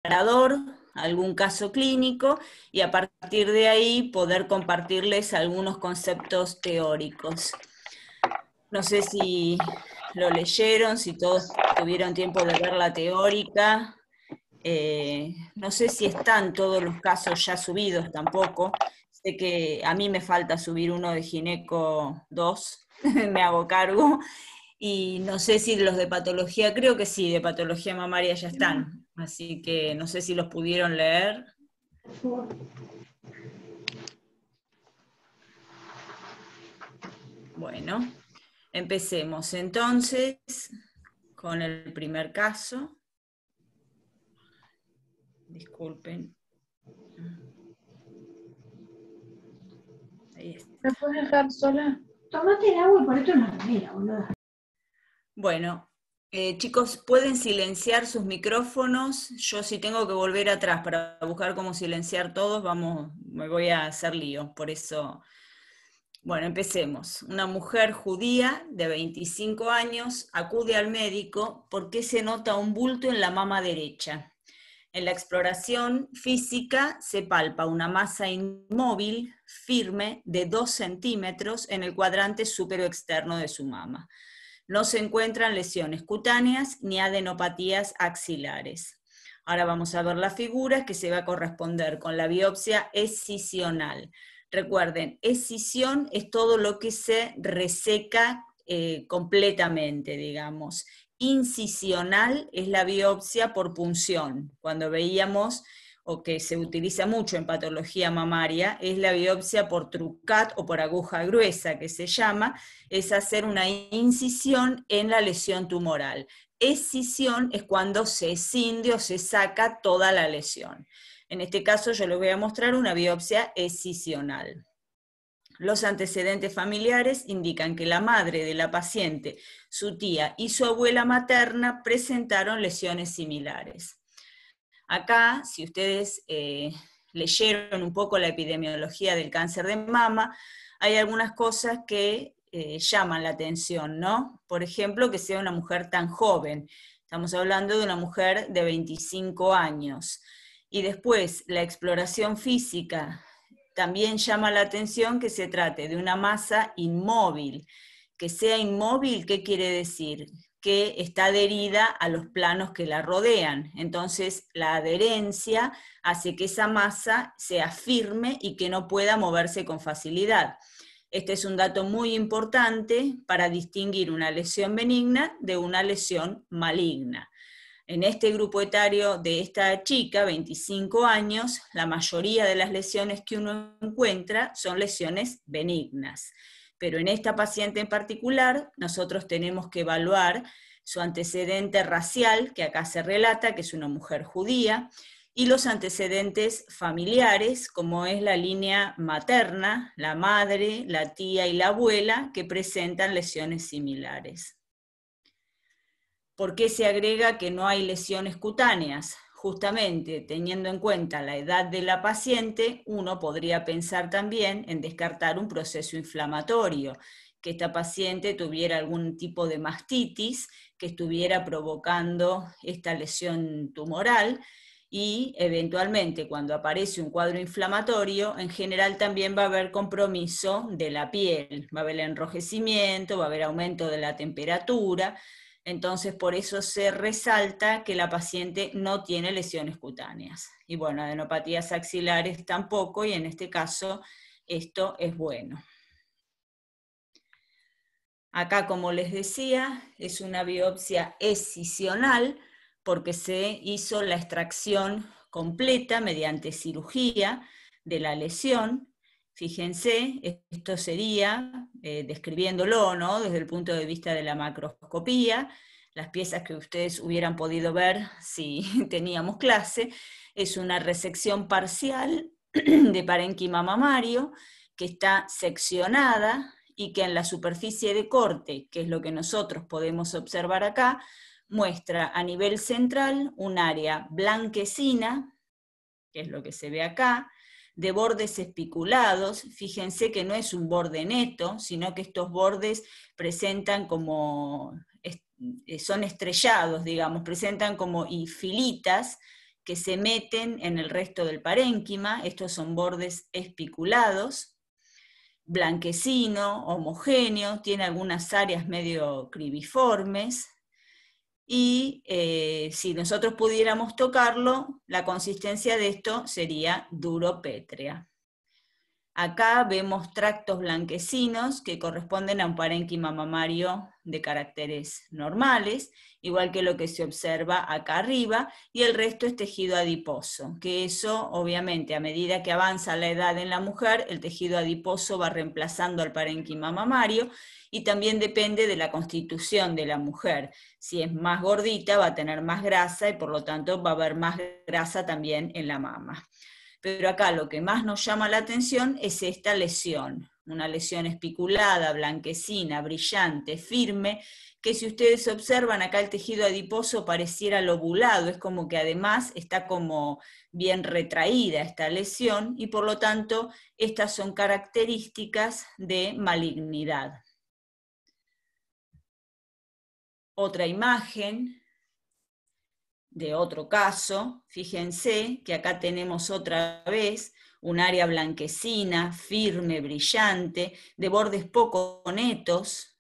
algún caso clínico, y a partir de ahí poder compartirles algunos conceptos teóricos. No sé si lo leyeron, si todos tuvieron tiempo de ver la teórica. No sé si están todos los casos ya subidos tampoco. Sé que a mí me falta subir uno de Gineco 2, me hago cargo. Y no sé si los de patología, creo que sí, de patología mamaria ya están. Así que no sé si los pudieron leer. Bueno, empecemos entonces con el primer caso. Disculpen. Ahí está. ¿Me puedes dejar sola? Tómate el agua y ponete una remera, boludo. Bueno, chicos, ¿pueden silenciar sus micrófonos? Yo si tengo que volver atrás para buscar cómo silenciar todos, me voy a hacer lío, por eso. Bueno, empecemos. Una mujer judía de 25 años acude al médico porque se nota un bulto en la mama derecha. En la exploración física se palpa una masa inmóvil, firme, de 2 centímetros en el cuadrante súpero-externo de su mama. No se encuentran lesiones cutáneas ni adenopatías axilares. Ahora vamos a ver la figura que se va a corresponder con la biopsia escisional. Recuerden, escisión es todo lo que se reseca completamente, digamos. Incisional es la biopsia por punción. Cuando veíamos, o que se utiliza mucho en patología mamaria, es la biopsia por trucat o por aguja gruesa, que se llama, es hacer una incisión en la lesión tumoral. Escisión es cuando se escinde o se saca toda la lesión. En este caso yo les voy a mostrar una biopsia escisional. Los antecedentes familiares indican que la madre de la paciente, su tía y su abuela materna presentaron lesiones similares. Acá, si ustedes leyeron un poco la epidemiología del cáncer de mama, hay algunas cosas que llaman la atención, ¿no? Por ejemplo, que sea una mujer tan joven. Estamos hablando de una mujer de 25 años. Y después, la exploración física. También llama la atención que se trate de una masa inmóvil. Que sea inmóvil, ¿qué quiere decir? Que está adherida a los planos que la rodean. Entonces, la adherencia hace que esa masa sea firme y que no pueda moverse con facilidad. Este es un dato muy importante para distinguir una lesión benigna de una lesión maligna. En este grupo etario de esta chica, 25 años, la mayoría de las lesiones que uno encuentra son lesiones benignas. Pero en esta paciente en particular, nosotros tenemos que evaluar su antecedente racial, que acá se relata, que es una mujer judía, y los antecedentes familiares, como es la línea materna, la madre, la tía y la abuela, que presentan lesiones similares. ¿Por qué se agrega que no hay lesiones cutáneas? Justamente teniendo en cuenta la edad de la paciente, uno podría pensar también en descartar un proceso inflamatorio, que esta paciente tuviera algún tipo de mastitis que estuviera provocando esta lesión tumoral, y eventualmente cuando aparece un cuadro inflamatorio, en general también va a haber compromiso de la piel, va a haber enrojecimiento, va a haber aumento de la temperatura. Entonces, por eso se resalta que la paciente no tiene lesiones cutáneas. Y bueno, adenopatías axilares tampoco, y en este caso esto es bueno. Acá, como les decía, es una biopsia escisional porque se hizo la extracción completa mediante cirugía de la lesión. Fíjense, esto sería, describiéndolo, ¿no?, desde el punto de vista de la macroscopía, las piezas que ustedes hubieran podido ver si teníamos clase, es una resección parcial de parénquima mamario que está seccionada y que en la superficie de corte, que es lo que nosotros podemos observar acá, muestra a nivel central un área blanquecina, que es lo que se ve acá, de bordes espiculados. Fíjense que no es un borde neto, sino que estos bordes presentan como, son estrellados, digamos, presentan como filitas, que se meten en el resto del parénquima. Estos son bordes espiculados, blanquecino, homogéneo, tiene algunas áreas medio cribiformes, y si nosotros pudiéramos tocarlo, la consistencia de esto sería duro-pétrea. Acá vemos tractos blanquecinos que corresponden a un parénquima mamario de caracteres normales, igual que lo que se observa acá arriba, y el resto es tejido adiposo, que eso obviamente a medida que avanza la edad en la mujer, el tejido adiposo va reemplazando al parénquima mamario, y también depende de la constitución de la mujer. Si es más gordita va a tener más grasa y por lo tanto va a haber más grasa también en la mama. Pero acá lo que más nos llama la atención es esta lesión, una lesión espiculada, blanquecina, brillante, firme, que si ustedes observan acá el tejido adiposo pareciera lobulado, es como que además está como bien retraída esta lesión, y por lo tanto estas son características de malignidad. Otra imagen de otro caso, fíjense que acá tenemos otra vez un área blanquecina, firme, brillante, de bordes poco netos,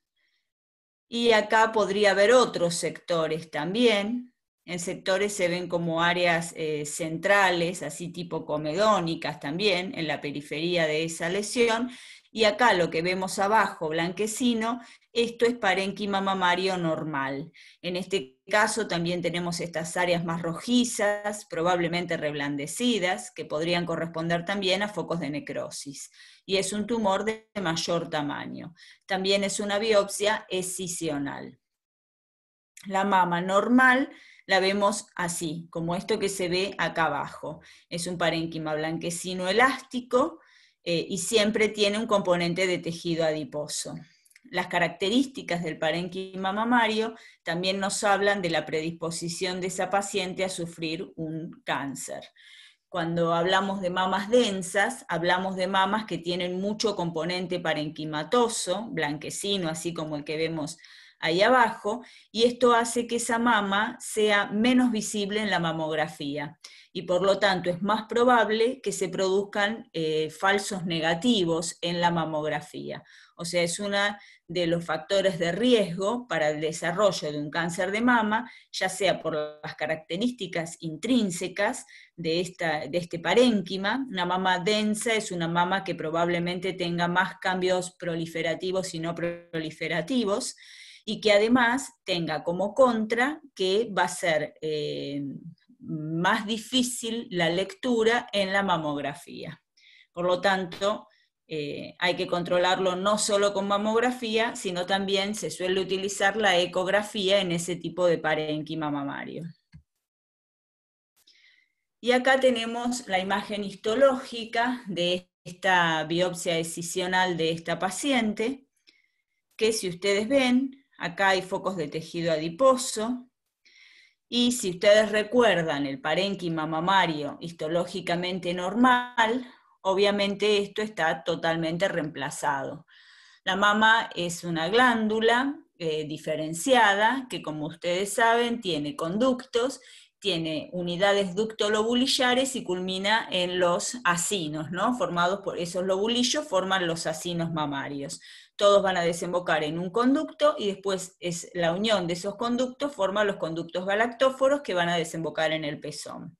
y acá podría haber otros sectores también. En sectores se ven como áreas centrales, así tipo comedónicas también, en la periferia de esa lesión, y acá lo que vemos abajo, blanquecino, esto es parénquima mamario normal. En este caso también tenemos estas áreas más rojizas, probablemente reblandecidas, que podrían corresponder también a focos de necrosis. Y es un tumor de mayor tamaño. También es una biopsia escisional. La mama normal la vemos así, como esto que se ve acá abajo. Es un parénquima blanquecino elástico, y siempre tiene un componente de tejido adiposo. Las características del parénquima mamario también nos hablan de la predisposición de esa paciente a sufrir un cáncer. Cuando hablamos de mamas densas, hablamos de mamas que tienen mucho componente parenquimatoso, blanquecino, así como el que vemos ahí abajo, y esto hace que esa mama sea menos visible en la mamografía, y por lo tanto es más probable que se produzcan falsos negativos en la mamografía. O sea, es uno de los factores de riesgo para el desarrollo de un cáncer de mama, ya sea por las características intrínsecas de este parénquima. Una mama densa es una mama que probablemente tenga más cambios proliferativos y no proliferativos, y que además tenga como contra que va a ser más difícil la lectura en la mamografía. Por lo tanto, hay que controlarlo no solo con mamografía, sino también se suele utilizar la ecografía en ese tipo de parénquima mamario. Y acá tenemos la imagen histológica de esta biopsia escisional de esta paciente, que si ustedes ven, acá hay focos de tejido adiposo, y si ustedes recuerdan el parénquima mamario histológicamente normal, obviamente esto está totalmente reemplazado. La mama es una glándula diferenciada que, como ustedes saben, tiene conductos, tiene unidades ductolobulillares y culmina en los acinos, ¿no? Formados por esos lobulillos, forman los acinos mamarios. Todos van a desembocar en un conducto y después es la unión de esos conductos forma los conductos galactóforos que van a desembocar en el pezón.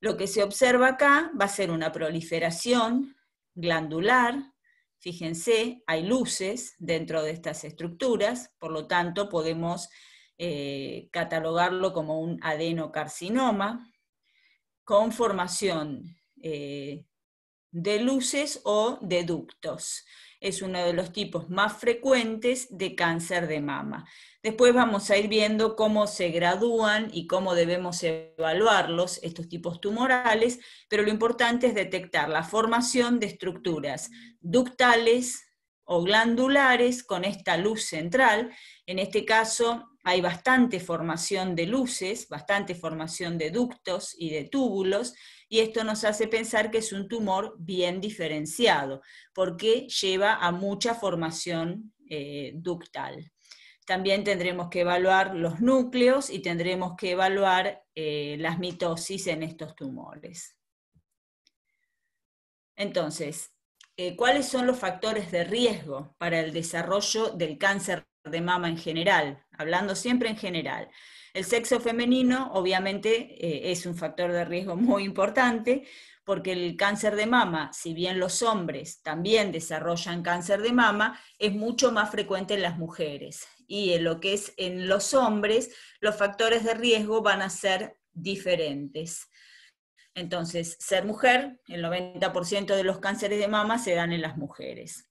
Lo que se observa acá va a ser una proliferación glandular. Fíjense, hay luces dentro de estas estructuras, por lo tanto podemos catalogarlo como un adenocarcinoma con formación de luces o de ductos. Es uno de los tipos más frecuentes de cáncer de mama. Después vamos a ir viendo cómo se gradúan y cómo debemos evaluarlos, estos tipos tumorales, pero lo importante es detectar la formación de estructuras ductales o glandulares con esta luz central. En este caso hay bastante formación de luces, bastante formación de ductos y de túbulos, y esto nos hace pensar que es un tumor bien diferenciado, porque lleva a mucha formación ductal. También tendremos que evaluar los núcleos y tendremos que evaluar las mitosis en estos tumores. Entonces, ¿cuáles son los factores de riesgo para el desarrollo del cáncer de mama en general? Hablando siempre en general. El sexo femenino, obviamente, es un factor de riesgo muy importante, porque el cáncer de mama, si bien los hombres también desarrollan cáncer de mama, es mucho más frecuente en las mujeres. Y en lo que es en los hombres, los factores de riesgo van a ser diferentes. Entonces, ser mujer, el 90% de los cánceres de mama se dan en las mujeres.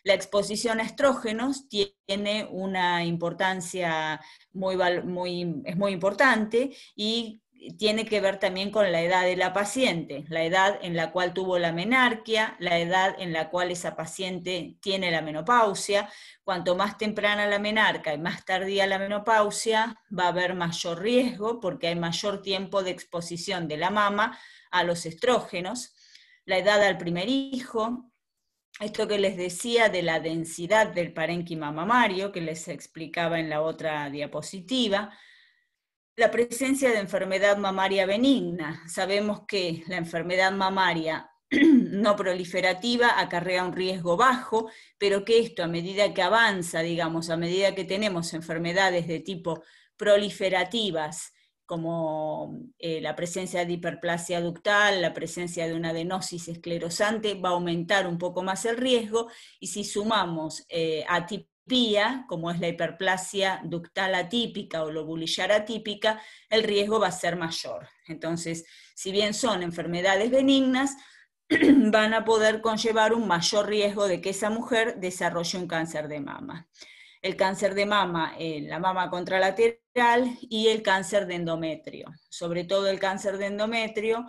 La exposición a estrógenos tiene una importancia es muy importante y tiene que ver también con la edad de la paciente, la edad en la cual tuvo la menarquia, la edad en la cual esa paciente tiene la menopausia. Cuanto más temprana la menarquia y más tardía la menopausia, va a haber mayor riesgo porque hay mayor tiempo de exposición de la mama a los estrógenos. La edad al primer hijo, esto que les decía de la densidad del parénquima mamario, que les explicaba en la otra diapositiva. La presencia de enfermedad mamaria benigna. Sabemos que la enfermedad mamaria no proliferativa acarrea un riesgo bajo, pero que esto a medida que avanza, digamos, a medida que tenemos enfermedades de tipo proliferativas, como la presencia de hiperplasia ductal, la presencia de una adenosis esclerosante, va a aumentar un poco más el riesgo, y si sumamos atipía, como es la hiperplasia ductal atípica o lobulillar atípica, el riesgo va a ser mayor. Entonces, si bien son enfermedades benignas, van a poder conllevar un mayor riesgo de que esa mujer desarrolle un cáncer de mama. El cáncer de mama, la mama contralateral y el cáncer de endometrio. Sobre todo el cáncer de endometrio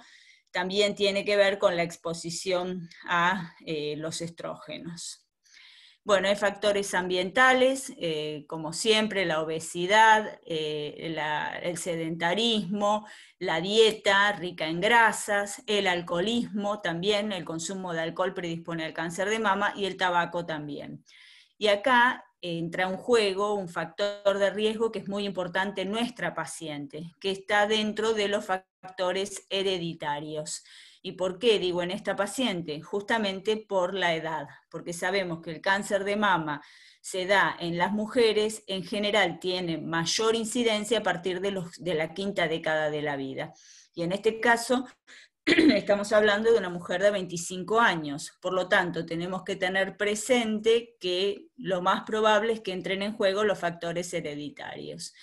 también tiene que ver con la exposición a los estrógenos. Bueno, hay factores ambientales, como siempre, la obesidad, el sedentarismo, la dieta rica en grasas, el alcoholismo también, el consumo de alcohol predispone al cáncer de mama, y el tabaco también. Y acá entra en juego un factor de riesgo que es muy importante en nuestra paciente, que está dentro de los factores hereditarios. ¿Y por qué digo en esta paciente? Justamente por la edad, porque sabemos que el cáncer de mama se da en las mujeres, en general tiene mayor incidencia a partir de la quinta década de la vida. Y en este caso estamos hablando de una mujer de 25 años, por lo tanto tenemos que tener presente que lo más probable es que entren en juego los factores hereditarios.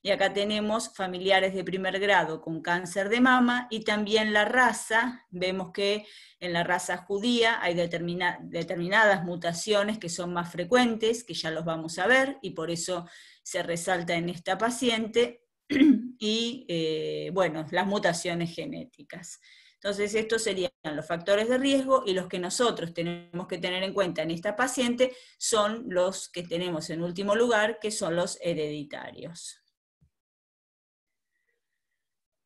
Y acá tenemos familiares de primer grado con cáncer de mama, y también la raza. Vemos que en la raza judía hay determinadas mutaciones que son más frecuentes, que ya los vamos a ver, y por eso se resalta en esta paciente, y bueno, las mutaciones genéticas. Entonces estos serían los factores de riesgo, y los que nosotros tenemos que tener en cuenta en esta paciente son los que tenemos en último lugar, que son los hereditarios.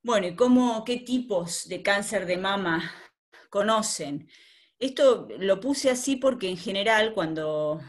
Bueno, ¿y qué tipos de cáncer de mama conocen? Esto lo puse así porque en general cuando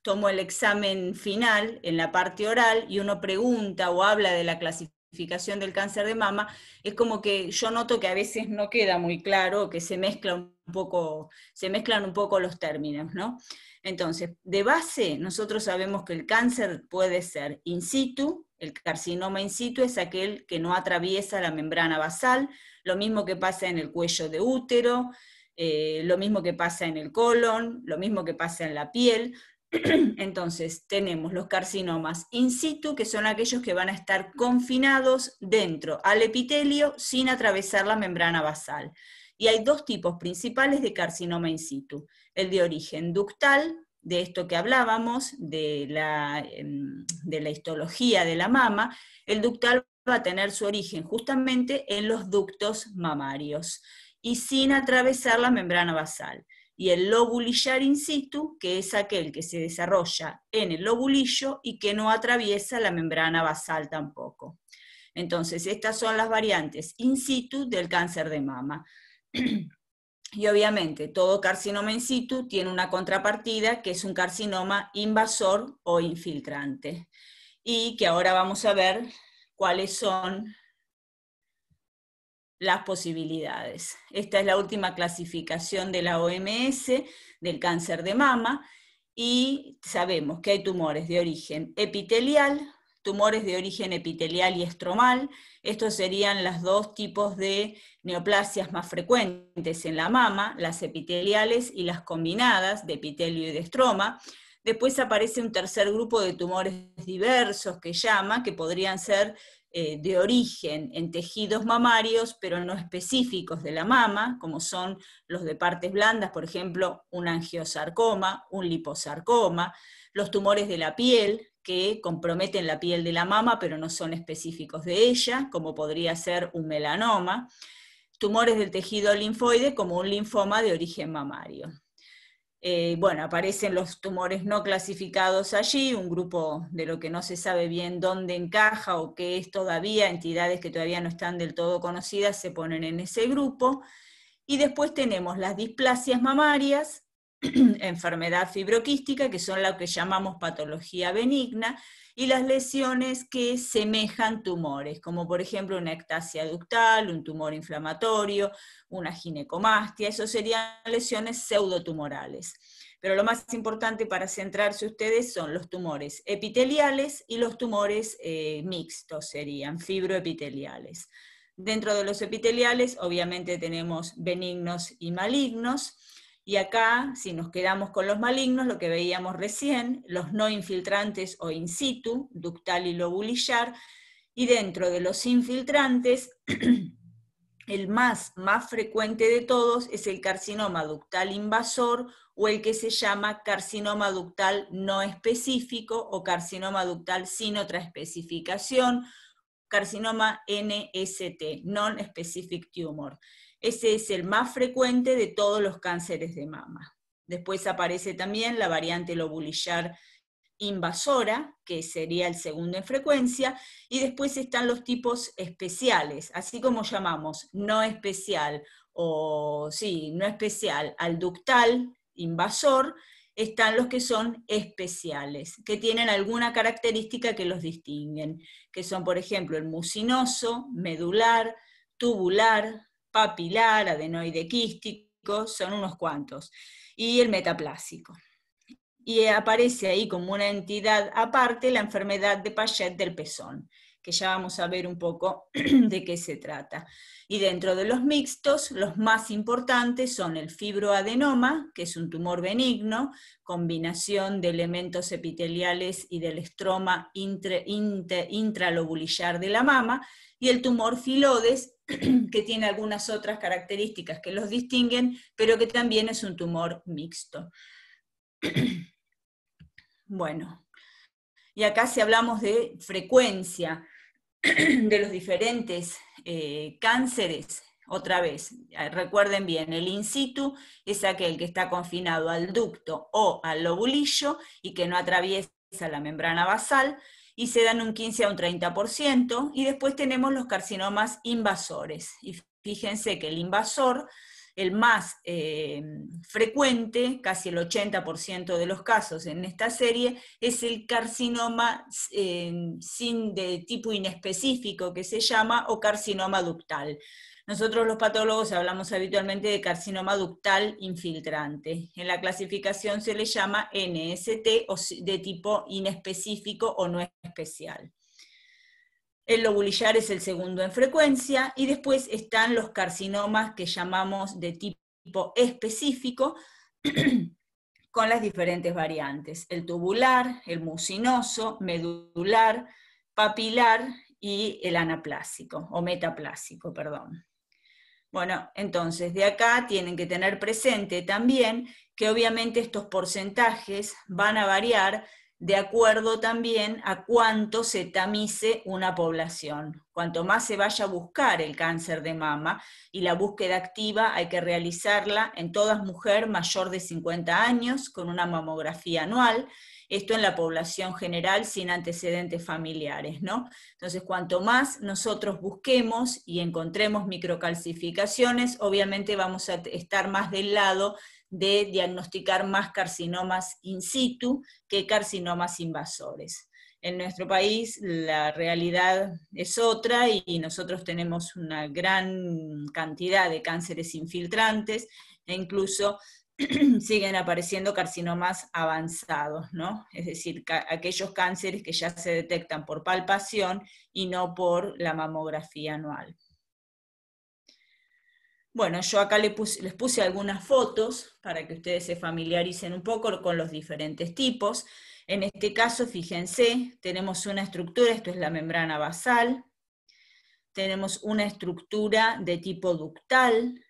tomo el examen final en la parte oral y uno pregunta o habla de la clasificación del cáncer de mama, es como que yo noto que a veces no queda muy claro, que se mezclan un poco los términos, ¿no? Entonces, de base, nosotros sabemos que el cáncer puede ser in situ. El carcinoma in situ es aquel que no atraviesa la membrana basal, lo mismo que pasa en el cuello de útero, lo mismo que pasa en el colon, lo mismo que pasa en la piel. Entonces tenemos los carcinomas in situ, que son aquellos que van a estar confinados dentro al epitelio sin atravesar la membrana basal. Y hay dos tipos principales de carcinoma in situ: el de origen ductal, de esto que hablábamos, de la histología de la mama. El ductal va a tener su origen justamente en los ductos mamarios y sin atravesar la membrana basal. Y el lobulillar in situ, que es aquel que se desarrolla en el lobulillo y que no atraviesa la membrana basal tampoco. Entonces, estas son las variantes in situ del cáncer de mama. Y obviamente todo carcinoma in situ tiene una contrapartida, que es un carcinoma invasor o infiltrante. y que ahora vamos a ver cuáles son las posibilidades. Esta es la última clasificación de la OMS del cáncer de mama, y sabemos que hay tumores de origen epitelial, tumores de origen epitelial y estromal. Estos serían los dos tipos de neoplasias más frecuentes en la mama, las epiteliales y las combinadas de epitelio y de estroma. Después aparece un tercer grupo de tumores diversos que llama, que podrían ser de origen en tejidos mamarios, pero no específicos de la mama, como son los de partes blandas, por ejemplo, un angiosarcoma, un liposarcoma, los tumores de la piel, que comprometen la piel de la mama, pero no son específicos de ella, como podría ser un melanoma, tumores del tejido linfoide, como un linfoma de origen mamario. Bueno, aparecen los tumores no clasificados allí, un grupo de lo que no se sabe bien dónde encaja o qué es todavía, entidades que todavía no están del todo conocidas se ponen en ese grupo. Y después tenemos las displasias mamarias, enfermedad fibroquística, que son lo que llamamos patología benigna, y las lesiones que semejan tumores, como por ejemplo una ectasia ductal, un tumor inflamatorio, una ginecomastia. Eso serían lesiones pseudotumorales. Pero lo más importante para centrarse ustedes son los tumores epiteliales y los tumores mixtos, serían fibroepiteliales. Dentro de los epiteliales, obviamente tenemos benignos y malignos, y acá, si nos quedamos con los malignos, lo que veíamos recién, los no infiltrantes o in situ, ductal y lobulillar, y dentro de los infiltrantes, el más frecuente de todos es el carcinoma ductal invasor, o el que se llama carcinoma ductal no específico, o carcinoma ductal sin otra especificación, carcinoma NST, Non-Specific Tumor. Ese es el más frecuente de todos los cánceres de mama. Después aparece también la variante lobulillar invasora, que sería el segundo en frecuencia, y después están los tipos especiales, así como llamamos no especial no especial al ductal invasor, están los que son especiales, que tienen alguna característica que los distinguen, que son, por ejemplo, el mucinoso, medular, tubular, papilar, adenoide quístico, son unos cuantos, y el metaplásico. Y aparece ahí como una entidad aparte la enfermedad de Paget del pezón, que ya vamos a ver un poco de qué se trata. Y dentro de los mixtos, los más importantes son el fibroadenoma, que es un tumor benigno, combinación de elementos epiteliales y del estroma intralobulillar de la mama, y el tumor filodes, que tiene algunas otras características que los distinguen, pero que también es un tumor mixto. Bueno, y acá si hablamos de frecuencia de los diferentes cánceres, otra vez, recuerden bien, el in situ es aquel que está confinado al ducto o al lobulillo y que no atraviesa la membrana basal, y se dan un 15 a un 30%, y después tenemos los carcinomas invasores, y fíjense que el invasor, el más frecuente, casi el 80% de los casos en esta serie, es el carcinoma de tipo inespecífico, que se llama, o carcinoma ductal. Nosotros los patólogos hablamos habitualmente de carcinoma ductal infiltrante. En la clasificación se le llama NST, o de tipo inespecífico o no especial. El lobulillar es el segundo en frecuencia, y después están los carcinomas que llamamos de tipo específico, con las diferentes variantes: el tubular, el mucinoso, medular, papilar y el anaplásico, o metaplásico, perdón. Bueno, entonces de acá tienen que tener presente también que obviamente estos porcentajes van a variar de acuerdo también a cuánto se tamice una población. Cuanto más se vaya a buscar el cáncer de mama, y la búsqueda activa hay que realizarla en toda mujer mayor de 50 años con una mamografía anual, esto en la población general sin antecedentes familiares, ¿no? Entonces, cuanto más nosotros busquemos y encontremos microcalcificaciones, obviamente vamos a estar más del lado de diagnosticar más carcinomas in situ que carcinomas invasores. En nuestro país la realidad es otra y nosotros tenemos una gran cantidad de cánceres infiltrantes e incluso siguen apareciendo carcinomas avanzados, ¿no? Es decir, aquellos cánceres que ya se detectan por palpación y no por la mamografía anual. Bueno, yo acá les puse algunas fotos para que ustedes se familiaricen un poco con los diferentes tipos. En este caso, fíjense, tenemos una estructura, esto es la membrana basal, tenemos una estructura de tipo ductal,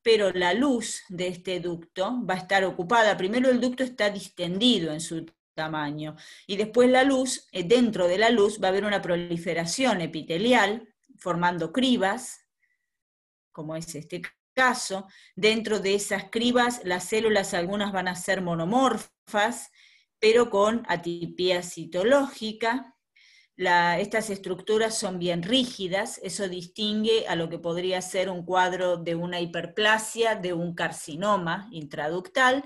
pero la luz de este ducto va a estar ocupada. Primero el ducto está distendido en su tamaño, y después la luz, dentro de la luz va a haber una proliferación epitelial, formando cribas, como es este caso. Dentro de esas cribas, las células algunas van a ser monomorfas, pero con atipia citológica. Estas estructuras son bien rígidas, eso distingue a lo que podría ser un cuadro de una hiperplasia, de un carcinoma intraductal,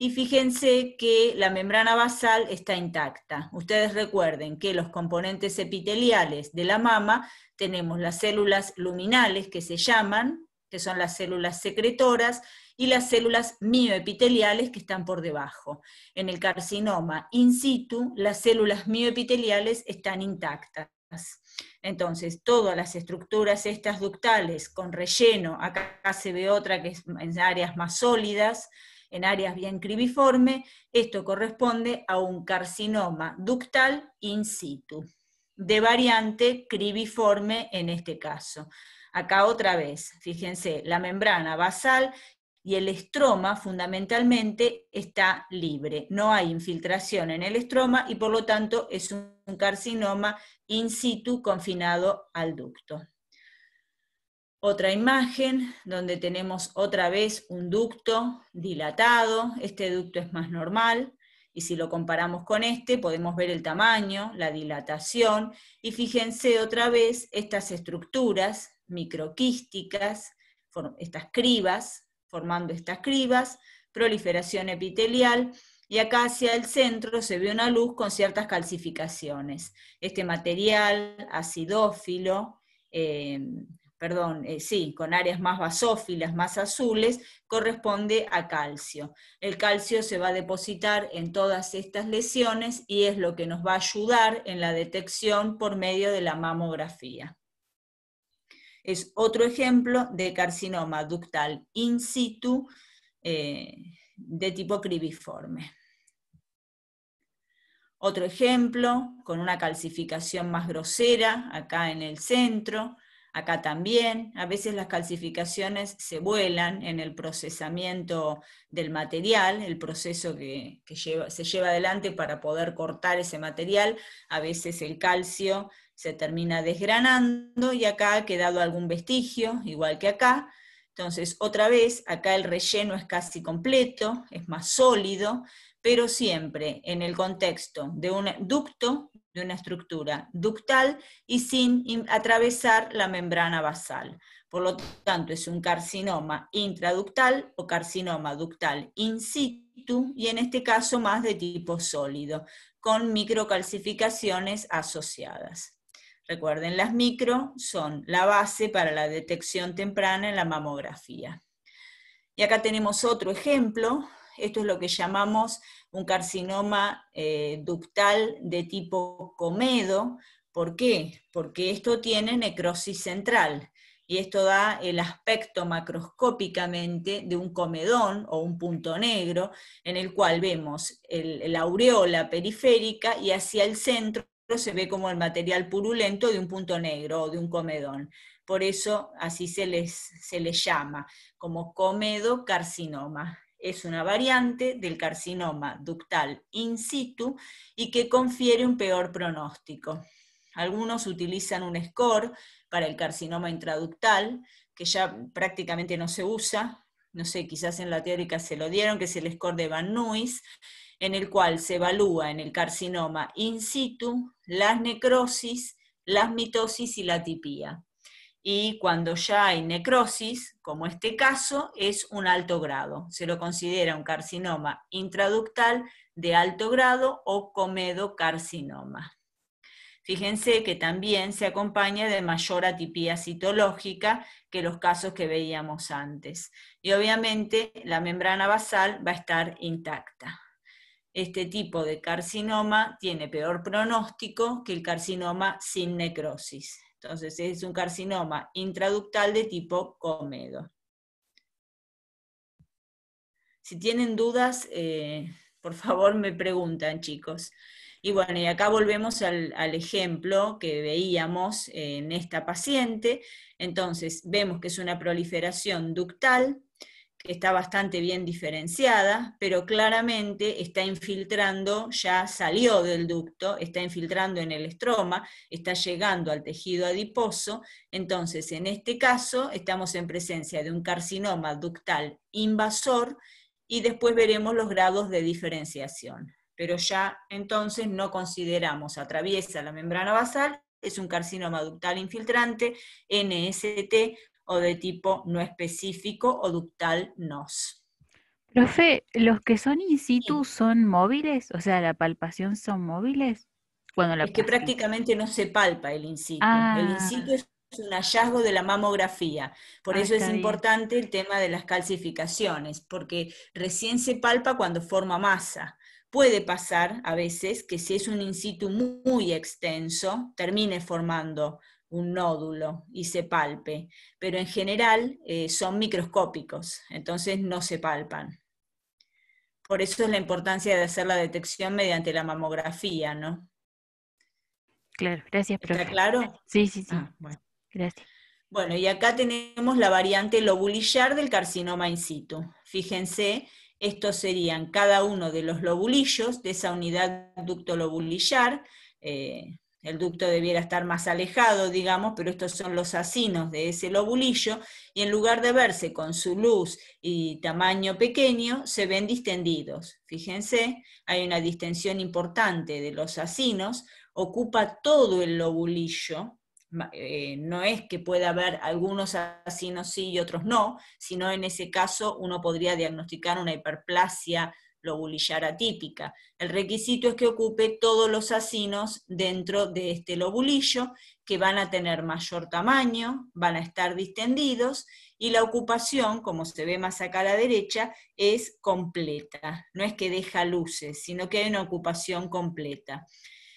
y fíjense que la membrana basal está intacta. Ustedes recuerden que los componentes epiteliales de la mama tenemos las células luminales que se llaman, que son las células secretoras, y las células mioepiteliales que están por debajo. En el carcinoma in situ, las células mioepiteliales están intactas. Entonces, todas las estructuras estas ductales con relleno, acá se ve otra que es en áreas más sólidas, en áreas bien cribiforme, esto corresponde a un carcinoma ductal in situ, de variante cribiforme en este caso. Acá otra vez, fíjense, la membrana basal y el estroma fundamentalmente está libre. No hay infiltración en el estroma y por lo tanto es un carcinoma in situ confinado al ducto. Otra imagen donde tenemos otra vez un ducto dilatado. Este ducto es más normal, y si lo comparamos con este podemos ver el tamaño, la dilatación, y fíjense otra vez estas estructuras microquísticas, estas cribas, formando estas cribas, proliferación epitelial, y acá hacia el centro se ve una luz con ciertas calcificaciones. Este material acidófilo, con áreas más basófilas, más azules, corresponde a calcio. El calcio se va a depositar en todas estas lesiones y es lo que nos va a ayudar en la detección por medio de la mamografía. Es otro ejemplo de carcinoma ductal in situ de tipo cribiforme. Otro ejemplo, con una calcificación más grosera, acá en el centro, acá también. A veces las calcificaciones se vuelan en el procesamiento del material, el proceso que se lleva adelante para poder cortar ese material. A veces el calcio se termina desgranando y acá ha quedado algún vestigio, igual que acá. Entonces, otra vez, acá el relleno es casi completo, es más sólido, pero siempre en el contexto de un ducto, de una estructura ductal y sin atravesar la membrana basal. Por lo tanto, es un carcinoma intraductal o carcinoma ductal in situ, y en este caso más de tipo sólido, con microcalcificaciones asociadas. Recuerden, las micro son la base para la detección temprana en la mamografía. Y acá tenemos otro ejemplo. Esto es lo que llamamos un carcinoma ductal de tipo comedo. ¿Por qué? Porque esto tiene necrosis central, y esto da el aspecto macroscópicamente de un comedón o un punto negro, en el cual vemos la aureola periférica y hacia el centro se ve como el material purulento de un punto negro o de un comedón. Por eso así se les llama, como comedocarcinoma. Es una variante del carcinoma ductal in situ y que confiere un peor pronóstico. Algunos utilizan un score para el carcinoma intraductal, que ya prácticamente no se usa, no sé, quizás en la teórica se lo dieron, que es el score de Van Nuys, en el cual se evalúa en el carcinoma in situ las necrosis, las mitosis y la atipia. Y cuando ya hay necrosis, como este caso, es un alto grado. Se lo considera un carcinoma intraductal de alto grado o comedocarcinoma. Fíjense que también se acompaña de mayor atipía citológica que los casos que veíamos antes. Y obviamente la membrana basal va a estar intacta. Este tipo de carcinoma tiene peor pronóstico que el carcinoma sin necrosis. Entonces es un carcinoma intraductal de tipo Comedo. Si tienen dudas, por favor me preguntan, chicos. Y bueno, y acá volvemos al ejemplo que veíamos en esta paciente. Entonces vemos que es una proliferación ductal, que está bastante bien diferenciada, pero claramente está infiltrando, ya salió del ducto, está infiltrando en el estroma, está llegando al tejido adiposo. Entonces, en este caso, estamos en presencia de un carcinoma ductal invasor, y después veremos los grados de diferenciación. Pero ya entonces no consideramos, atraviesa la membrana basal, es un carcinoma ductal infiltrante, NST, o de tipo no específico o ductal NOS. Profe, ¿los que son in situ Sí. son móviles? O sea, ¿la palpación son móviles? Cuando la Es que paciente. prácticamente no se palpa el in situ. El in situ Ah, es un hallazgo de la mamografía. Por eso es está bien. importante el tema de las calcificaciones, porque recién se palpa cuando forma masa. Puede pasar a veces que si es un in situ muy extenso, termine formando un nódulo y se palpe, pero en general son microscópicos, entonces no se palpan. Por eso es la importancia de hacer la detección mediante la mamografía, ¿no? Claro, gracias, ¿Está profe. claro? Sí, sí, sí. Ah, bueno. Gracias. Bueno, y acá tenemos la variante lobulillar del carcinoma in situ. Fíjense, estos serían cada uno de los lobulillos de esa unidad ducto lobulillar. El ducto debiera estar más alejado, digamos, pero estos son los acinos de ese lobulillo, y en lugar de verse con su luz y tamaño pequeño, se ven distendidos. Fíjense, hay una distensión importante de los acinos, ocupa todo el lobulillo. No es que pueda haber algunos acinos sí y otros no, sino en ese caso uno podría diagnosticar una hiperplasia lobulillar atípica. El requisito es que ocupe todos los acinos dentro de este lobulillo, que van a tener mayor tamaño, van a estar distendidos, y la ocupación, como se ve más acá a la derecha, es completa. No es que deja luces, sino que hay una ocupación completa.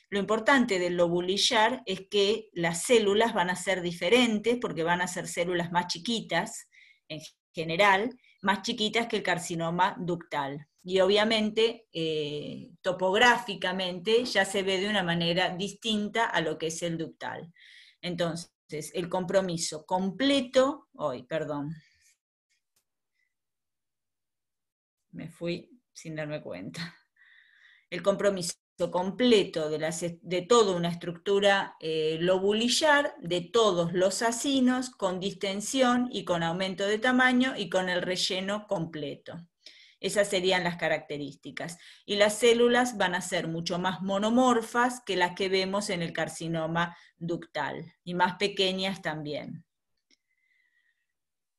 Lo importante del lobulillar es que las células van a ser diferentes, porque van a ser células más chiquitas, en general, más chiquitas que el carcinoma ductal. Y obviamente, topográficamente, ya se ve de una manera distinta a lo que es el ductal. Entonces, el compromiso completo, perdón, me fui sin darme cuenta. El compromiso completo de toda una estructura lobulillar, de todos los acinos, con distensión y con aumento de tamaño y con el relleno completo. Esas serían las características. Y las células van a ser mucho más monomorfas que las que vemos en el carcinoma ductal, y más pequeñas también.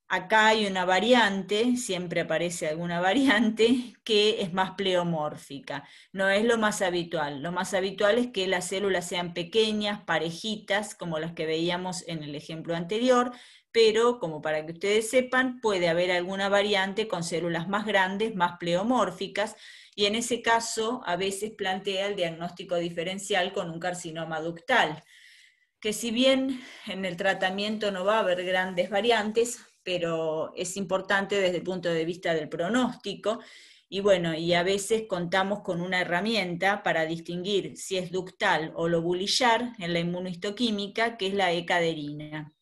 Acá hay una variante, siempre aparece alguna variante, que es más pleomórfica. No es lo más habitual. Lo más habitual es que las células sean pequeñas, parejitas, como las que veíamos en el ejemplo anterior, pero como para que ustedes sepan, puede haber alguna variante con células más grandes, más pleomórficas, y en ese caso a veces plantea el diagnóstico diferencial con un carcinoma ductal, que si bien en el tratamiento no va a haber grandes variantes, pero es importante desde el punto de vista del pronóstico, y bueno, y a veces contamos con una herramienta para distinguir si es ductal o lobulillar en la inmunohistoquímica, que es la E-caderina,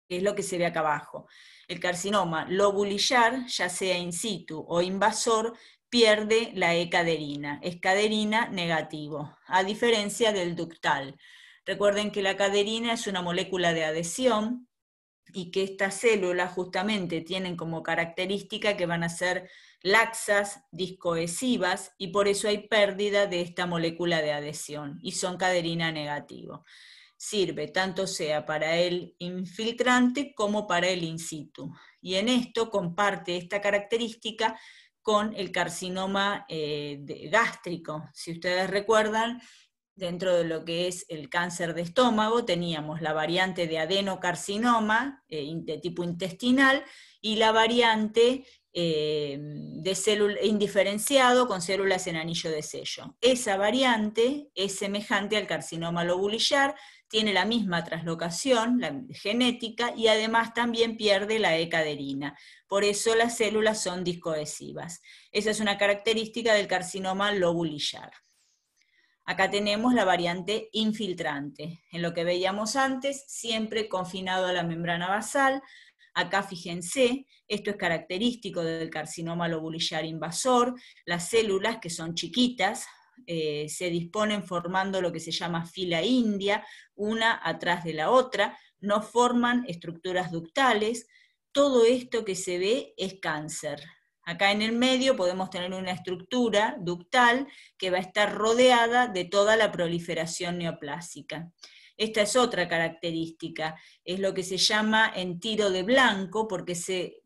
que es lo que se ve acá abajo. El carcinoma lobulillar, ya sea in situ o invasor, pierde la E-caderina, es caderina negativo, a diferencia del ductal. Recuerden que la caderina es una molécula de adhesión, y que estas células justamente tienen como característica que van a ser laxas, discohesivas, y por eso hay pérdida de esta molécula de adhesión, y son caderina negativo. Sirve tanto sea para el infiltrante como para el in situ. Y en esto comparte esta característica con el carcinoma gástrico. Si ustedes recuerdan, dentro de lo que es el cáncer de estómago, teníamos la variante de adenocarcinoma de tipo intestinal y la variante de indiferenciado con células en anillo de sello. Esa variante es semejante al carcinoma lobulillar, tiene la misma translocación la genética y además también pierde la E-caderina. Por eso las células son discoadhesivas. Esa es una característica del carcinoma lobulillar. Acá tenemos la variante infiltrante. En lo que veíamos antes, siempre confinado a la membrana basal. Acá fíjense, esto es característico del carcinoma lobulillar invasor. Las células, que son chiquitas, se disponen formando lo que se llama fila india, una atrás de la otra, no forman estructuras ductales. Todo esto que se ve es cáncer. Acá en el medio podemos tener una estructura ductal que va a estar rodeada de toda la proliferación neoplásica. Esta es otra característica, es lo que se llama en tiro de blanco, porque se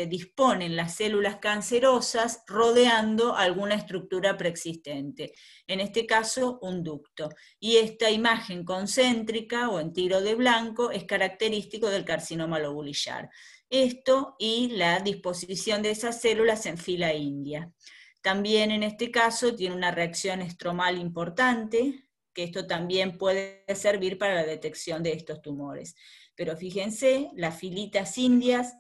disponen las células cancerosas rodeando alguna estructura preexistente, en este caso un ducto. Y esta imagen concéntrica o en tiro de blanco es característico del carcinoma lobulillar. Esto y la disposición de esas células en fila india. También en este caso tiene una reacción estromal importante, que esto también puede servir para la detección de estos tumores. Pero fíjense, las filitas indias,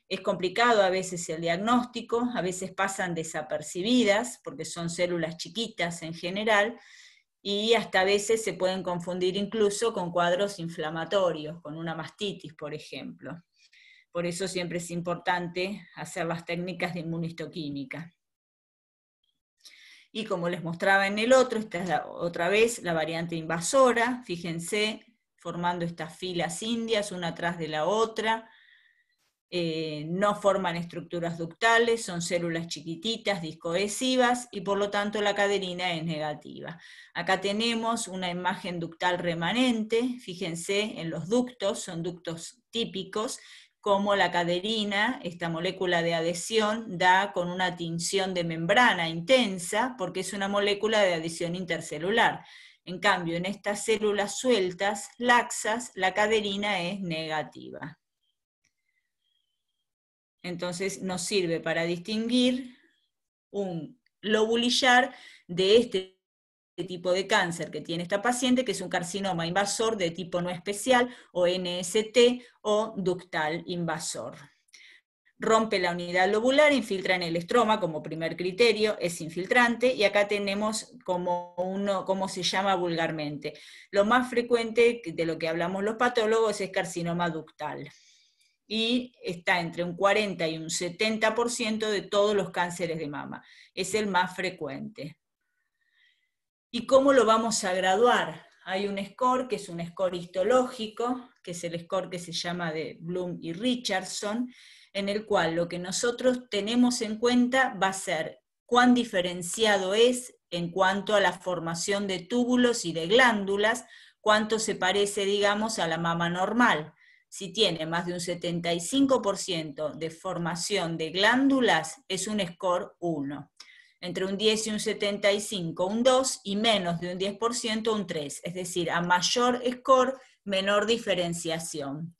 es complicado a veces el diagnóstico, a veces pasan desapercibidas, porque son células chiquitas en general, y hasta a veces se pueden confundir incluso con cuadros inflamatorios, con una mastitis, por ejemplo. Por eso siempre es importante hacer las técnicas de inmunistoquímica. Y como les mostraba en el otro, esta es otra vez la variante invasora, fíjense, formando estas filas indias, una atrás de la otra, no forman estructuras ductales, son células chiquititas, discoadhesivas, y por lo tanto la caderina es negativa. Acá tenemos una imagen ductal remanente, fíjense en los ductos, son ductos típicos, como la caderina, esta molécula de adhesión, da con una tinción de membrana intensa, porque es una molécula de adhesión intercelular. En cambio, en estas células sueltas, laxas, la caderina es negativa. Entonces nos sirve para distinguir un lobulillar de este tipo de cáncer que tiene esta paciente, que es un carcinoma invasor de tipo no especial, o NST, o ductal invasor. Rompe la unidad lobular, infiltra en el estroma como primer criterio, es infiltrante, y acá tenemos cómo se llama vulgarmente. Lo más frecuente de lo que hablamos los patólogos es carcinoma ductal. Y está entre un 40 y un 70% de todos los cánceres de mama. Es el más frecuente. ¿Y cómo lo vamos a graduar? Hay un score, que es un score histológico, que es el score que se llama de Bloom y Richardson, en el cual lo que nosotros tenemos en cuenta va a ser cuán diferenciado es en cuanto a la formación de túbulos y de glándulas, cuánto se parece, digamos, a la mama normal. Si tiene más de un 75% de formación de glándulas, es un score 1. Entre un 10 y un 75, un 2, y menos de un 10%, un 3. Es decir, a mayor score, menor diferenciación.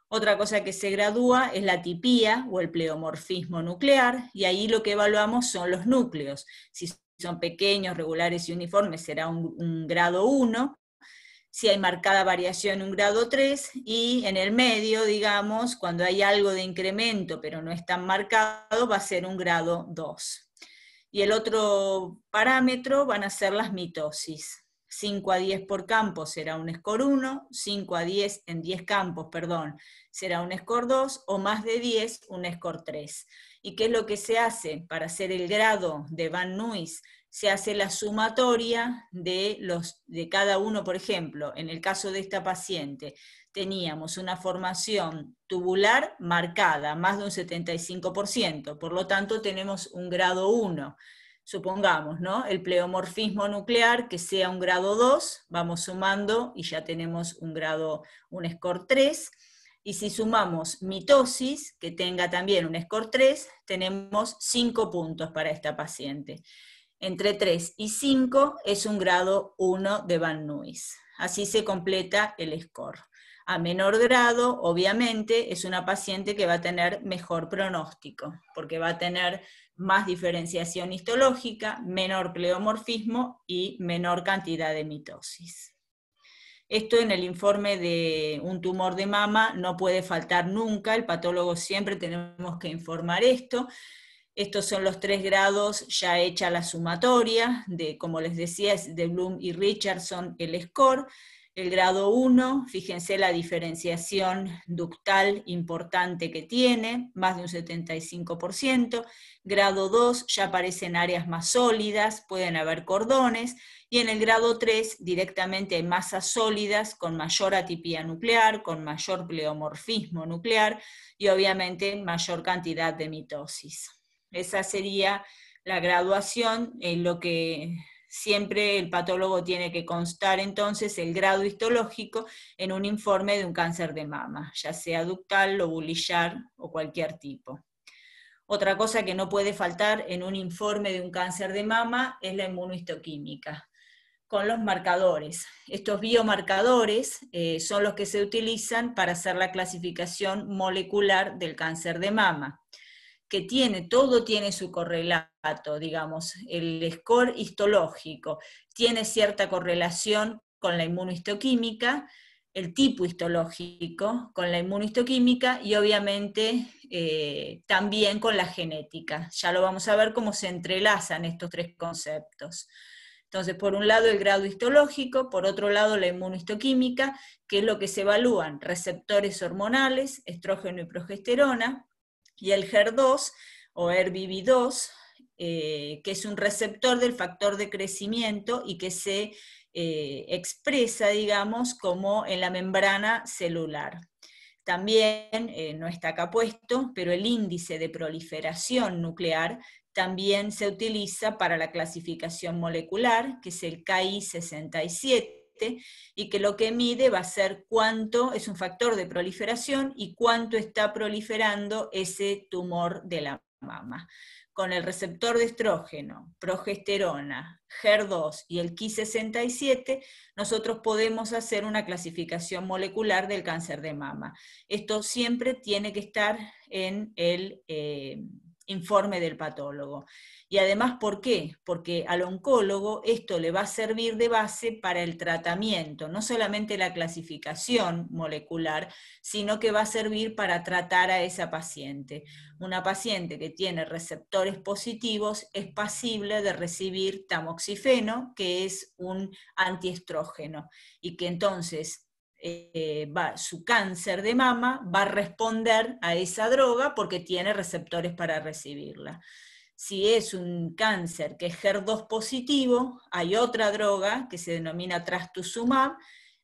Otra cosa que se gradúa es la tipía o el pleomorfismo nuclear, y ahí lo que evaluamos son los núcleos. Si son pequeños, regulares y uniformes, será un grado 1. Si hay marcada variación, un grado 3, y en el medio, digamos, cuando hay algo de incremento pero no es tan marcado, va a ser un grado 2. Y el otro parámetro van a ser las mitosis. 5 a 10 por campo será un score 1, 5 a 10 en 10 campos, perdón, será un score 2, o más de 10, un score 3. ¿Y qué es lo que se hace para hacer el grado de Van Nuys? Se hace la sumatoria de cada uno. Por ejemplo, en el caso de esta paciente, teníamos una formación tubular marcada, más de un 75%, por lo tanto tenemos un grado 1. Supongamos, ¿no? El pleomorfismo nuclear que sea un grado 2, vamos sumando y ya tenemos un score 3, y si sumamos mitosis, que tenga también un score 3, tenemos 5 puntos para esta paciente. Entre 3 y 5 es un grado 1 de Van Nuys. Así se completa el score. A menor grado, obviamente, es una paciente que va a tener mejor pronóstico, porque va a tener más diferenciación histológica, menor pleomorfismo y menor cantidad de mitosis. Esto en el informe de un tumor de mama no puede faltar nunca, el patólogo siempre tenemos que informar esto. Estos son los 3 grados ya hecha la sumatoria, como les decía, es de Bloom y Richardson el score. El grado 1, fíjense la diferenciación ductal importante que tiene, más de un 75%. Grado 2 ya aparecen áreas más sólidas, pueden haber cordones. Y en el grado 3 directamente hay masas sólidas con mayor atipía nuclear, con mayor pleomorfismo nuclear y obviamente mayor cantidad de mitosis. Esa sería la graduación, en lo que siempre el patólogo tiene que constar entonces el grado histológico en un informe de un cáncer de mama, ya sea ductal, lobulillar o cualquier tipo. Otra cosa que no puede faltar en un informe de un cáncer de mama es la inmunohistoquímica, con los marcadores. Estos biomarcadores son los que se utilizan para hacer la clasificación molecular del cáncer de mama, que todo tiene su correlato, digamos, el score histológico tiene cierta correlación con la inmunohistoquímica, el tipo histológico con la inmunohistoquímica y obviamente también con la genética. Ya lo vamos a ver cómo se entrelazan estos 3 conceptos. Entonces, por un lado el grado histológico, por otro lado la inmunohistoquímica, que es lo que se evalúan: receptores hormonales, estrógeno y progesterona, y el HER2 o ERBB2, que es un receptor del factor de crecimiento y que se expresa, digamos, como en la membrana celular. También, no está acá puesto, pero el índice de proliferación nuclear también se utiliza para la clasificación molecular, que es el KI67, y que lo que mide va a ser cuánto es un factor de proliferación y cuánto está proliferando ese tumor de la mama. Con el receptor de estrógeno, progesterona, HER2 y el Ki67, nosotros podemos hacer una clasificación molecular del cáncer de mama. Esto siempre tiene que estar en el informe del patólogo. Y además, ¿por qué? Porque al oncólogo esto le va a servir de base para el tratamiento, no solamente la clasificación molecular, sino que va a servir para tratar a esa paciente. Una paciente que tiene receptores positivos es pasible de recibir tamoxifeno, que es un antiestrógeno, y que entonces su cáncer de mama va a responder a esa droga porque tiene receptores para recibirla. Si es un cáncer que es HER2 positivo, hay otra droga que se denomina trastuzumab,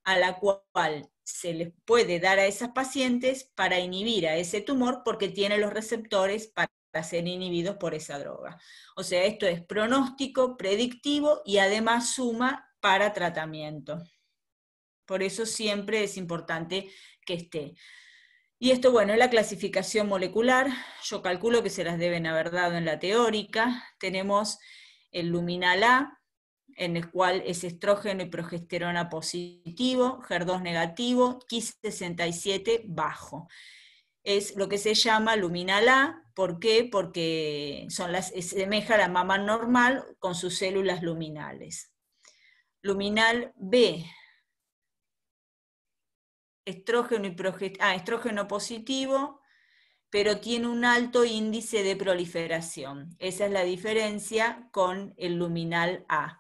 a la cual se les puede dar a esas pacientes para inhibir a ese tumor porque tiene los receptores para ser inhibidos por esa droga. O sea, esto es pronóstico, predictivo y además suma para tratamiento. Por eso siempre es importante que esté. Y esto, bueno, es la clasificación molecular. Yo calculo que se las deben haber dado en la teórica. Tenemos el luminal A, en el cual es estrógeno y progesterona positivo, HER2 negativo, Ki67 bajo. Es lo que se llama luminal A. ¿Por qué? Porque semeja a la mama normal con sus células luminales. Luminal B, estrógeno y estrógeno positivo, pero tiene un alto índice de proliferación. Esa es la diferencia con el luminal A.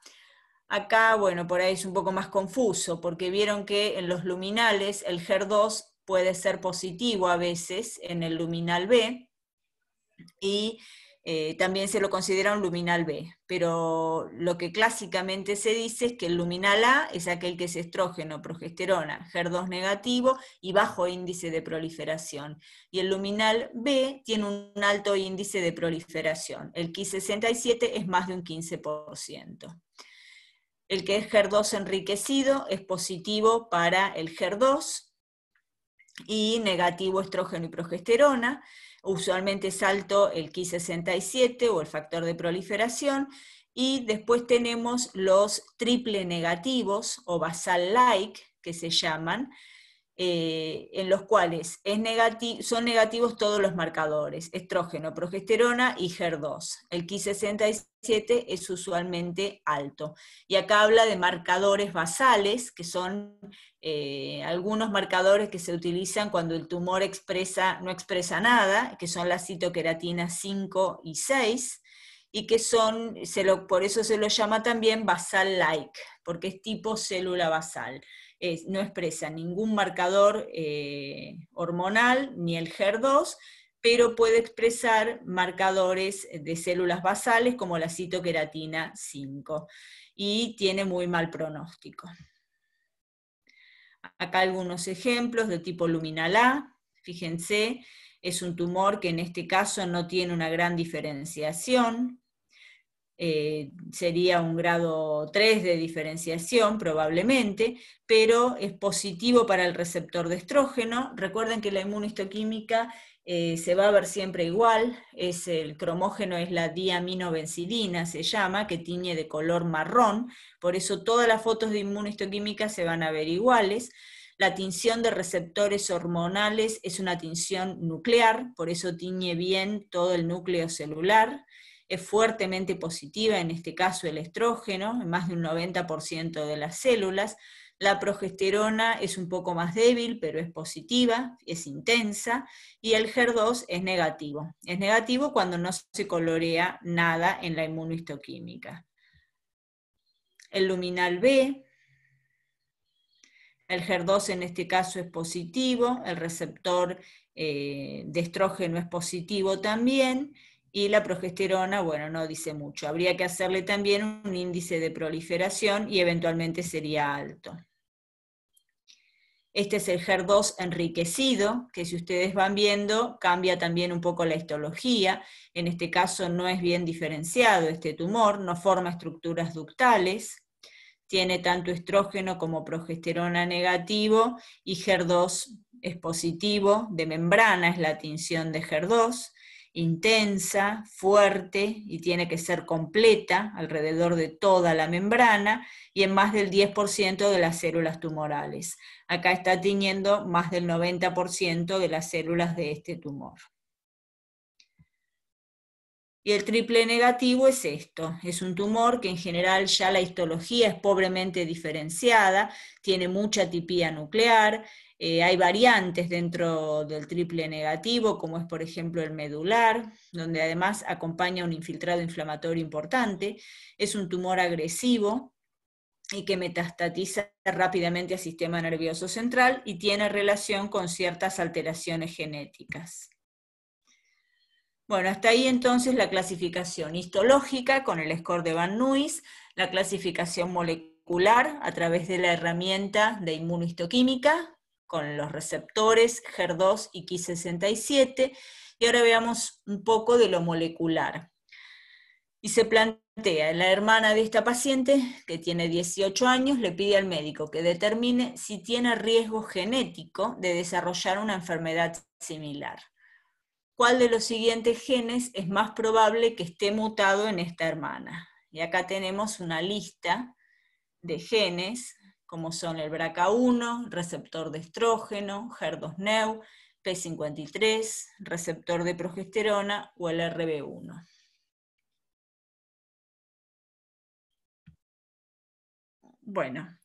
Acá, bueno, por ahí es un poco más confuso, porque vieron que en los luminales el HER2 puede ser positivo a veces en el luminal B, y también se lo considera un luminal B, pero lo que clásicamente se dice es que el luminal A es aquel que es estrógeno, progesterona, HER2 negativo y bajo índice de proliferación, y el luminal B tiene un alto índice de proliferación, el Ki67 es más de un 15%. El que es HER2 enriquecido es positivo para el HER2 y negativo estrógeno y progesterona. Usualmente es alto el Ki67 o el factor de proliferación, Y después tenemos los triple negativos o basal-like, que se llaman, en los cuales son negativos todos los marcadores, estrógeno, progesterona y HER2. El Ki67 es usualmente alto. Y acá habla de marcadores basales, que son algunos marcadores que se utilizan cuando el tumor no expresa nada, que son la citoqueratina 5 y 6, y que por eso se lo llama también basal-like, porque es tipo célula basal. No expresa ningún marcador hormonal, ni el HER2, pero puede expresar marcadores de células basales como la citoqueratina 5, y tiene muy mal pronóstico. Acá algunos ejemplos de tipo luminal A, fíjense, es un tumor que en este caso no tiene una gran diferenciación, sería un grado 3 de diferenciación probablemente, pero es positivo para el receptor de estrógeno. Recuerden que la inmunohistoquímica se va a ver siempre igual, el cromógeno es la diaminobencidina, se llama, que tiñe de color marrón, por eso todas las fotos de inmunohistoquímica se van a ver iguales. La tinción de receptores hormonales es una tinción nuclear, por eso tiñe bien todo el núcleo celular. Es fuertemente positiva, en este caso el estrógeno, en más de un 90% de las células. La progesterona es un poco más débil, pero es positiva, es intensa, y el HER2 es negativo. Es negativo cuando no se colorea nada en la inmunohistoquímica. El luminal B, el HER2 en este caso es positivo, el receptor de estrógeno es positivo también, y la progesterona, bueno, no dice mucho. Habría que hacerle también un índice de proliferación y eventualmente sería alto. Este es el HER2 enriquecido, que si ustedes van viendo, cambia también un poco la histología. En este caso no es bien diferenciado este tumor, no forma estructuras ductales, tiene tanto estrógeno como progesterona negativo, y HER2 es positivo, de membrana es la tinción de HER2, intensa, fuerte, y tiene que ser completa alrededor de toda la membrana, y en más del 10% de las células tumorales. Acá está tiñendo más del 90% de las células de este tumor. Y el triple negativo es esto, es un tumor que en general ya la histología es pobremente diferenciada, tiene mucha atipía nuclear, hay variantes dentro del triple negativo, como es por ejemplo el medular, donde además acompaña un infiltrado inflamatorio importante, es un tumor agresivo y que metastatiza rápidamente al sistema nervioso central y tiene relación con ciertas alteraciones genéticas. Bueno, hasta ahí entonces la clasificación histológica con el score de Van Nuys, la clasificación molecular a través de la herramienta de inmunohistoquímica con los receptores HER2 y Ki67, y ahora veamos un poco de lo molecular. Y se plantea, la hermana de esta paciente, que tiene 18 años, le pide al médico que determine si tiene riesgo genético de desarrollar una enfermedad similar. ¿Cuál de los siguientes genes es más probable que esté mutado en esta hermana? Y acá tenemos una lista de genes, como son el BRCA1, receptor de estrógeno, HER2-Neu, P53, receptor de progesterona o el RB1. Bueno,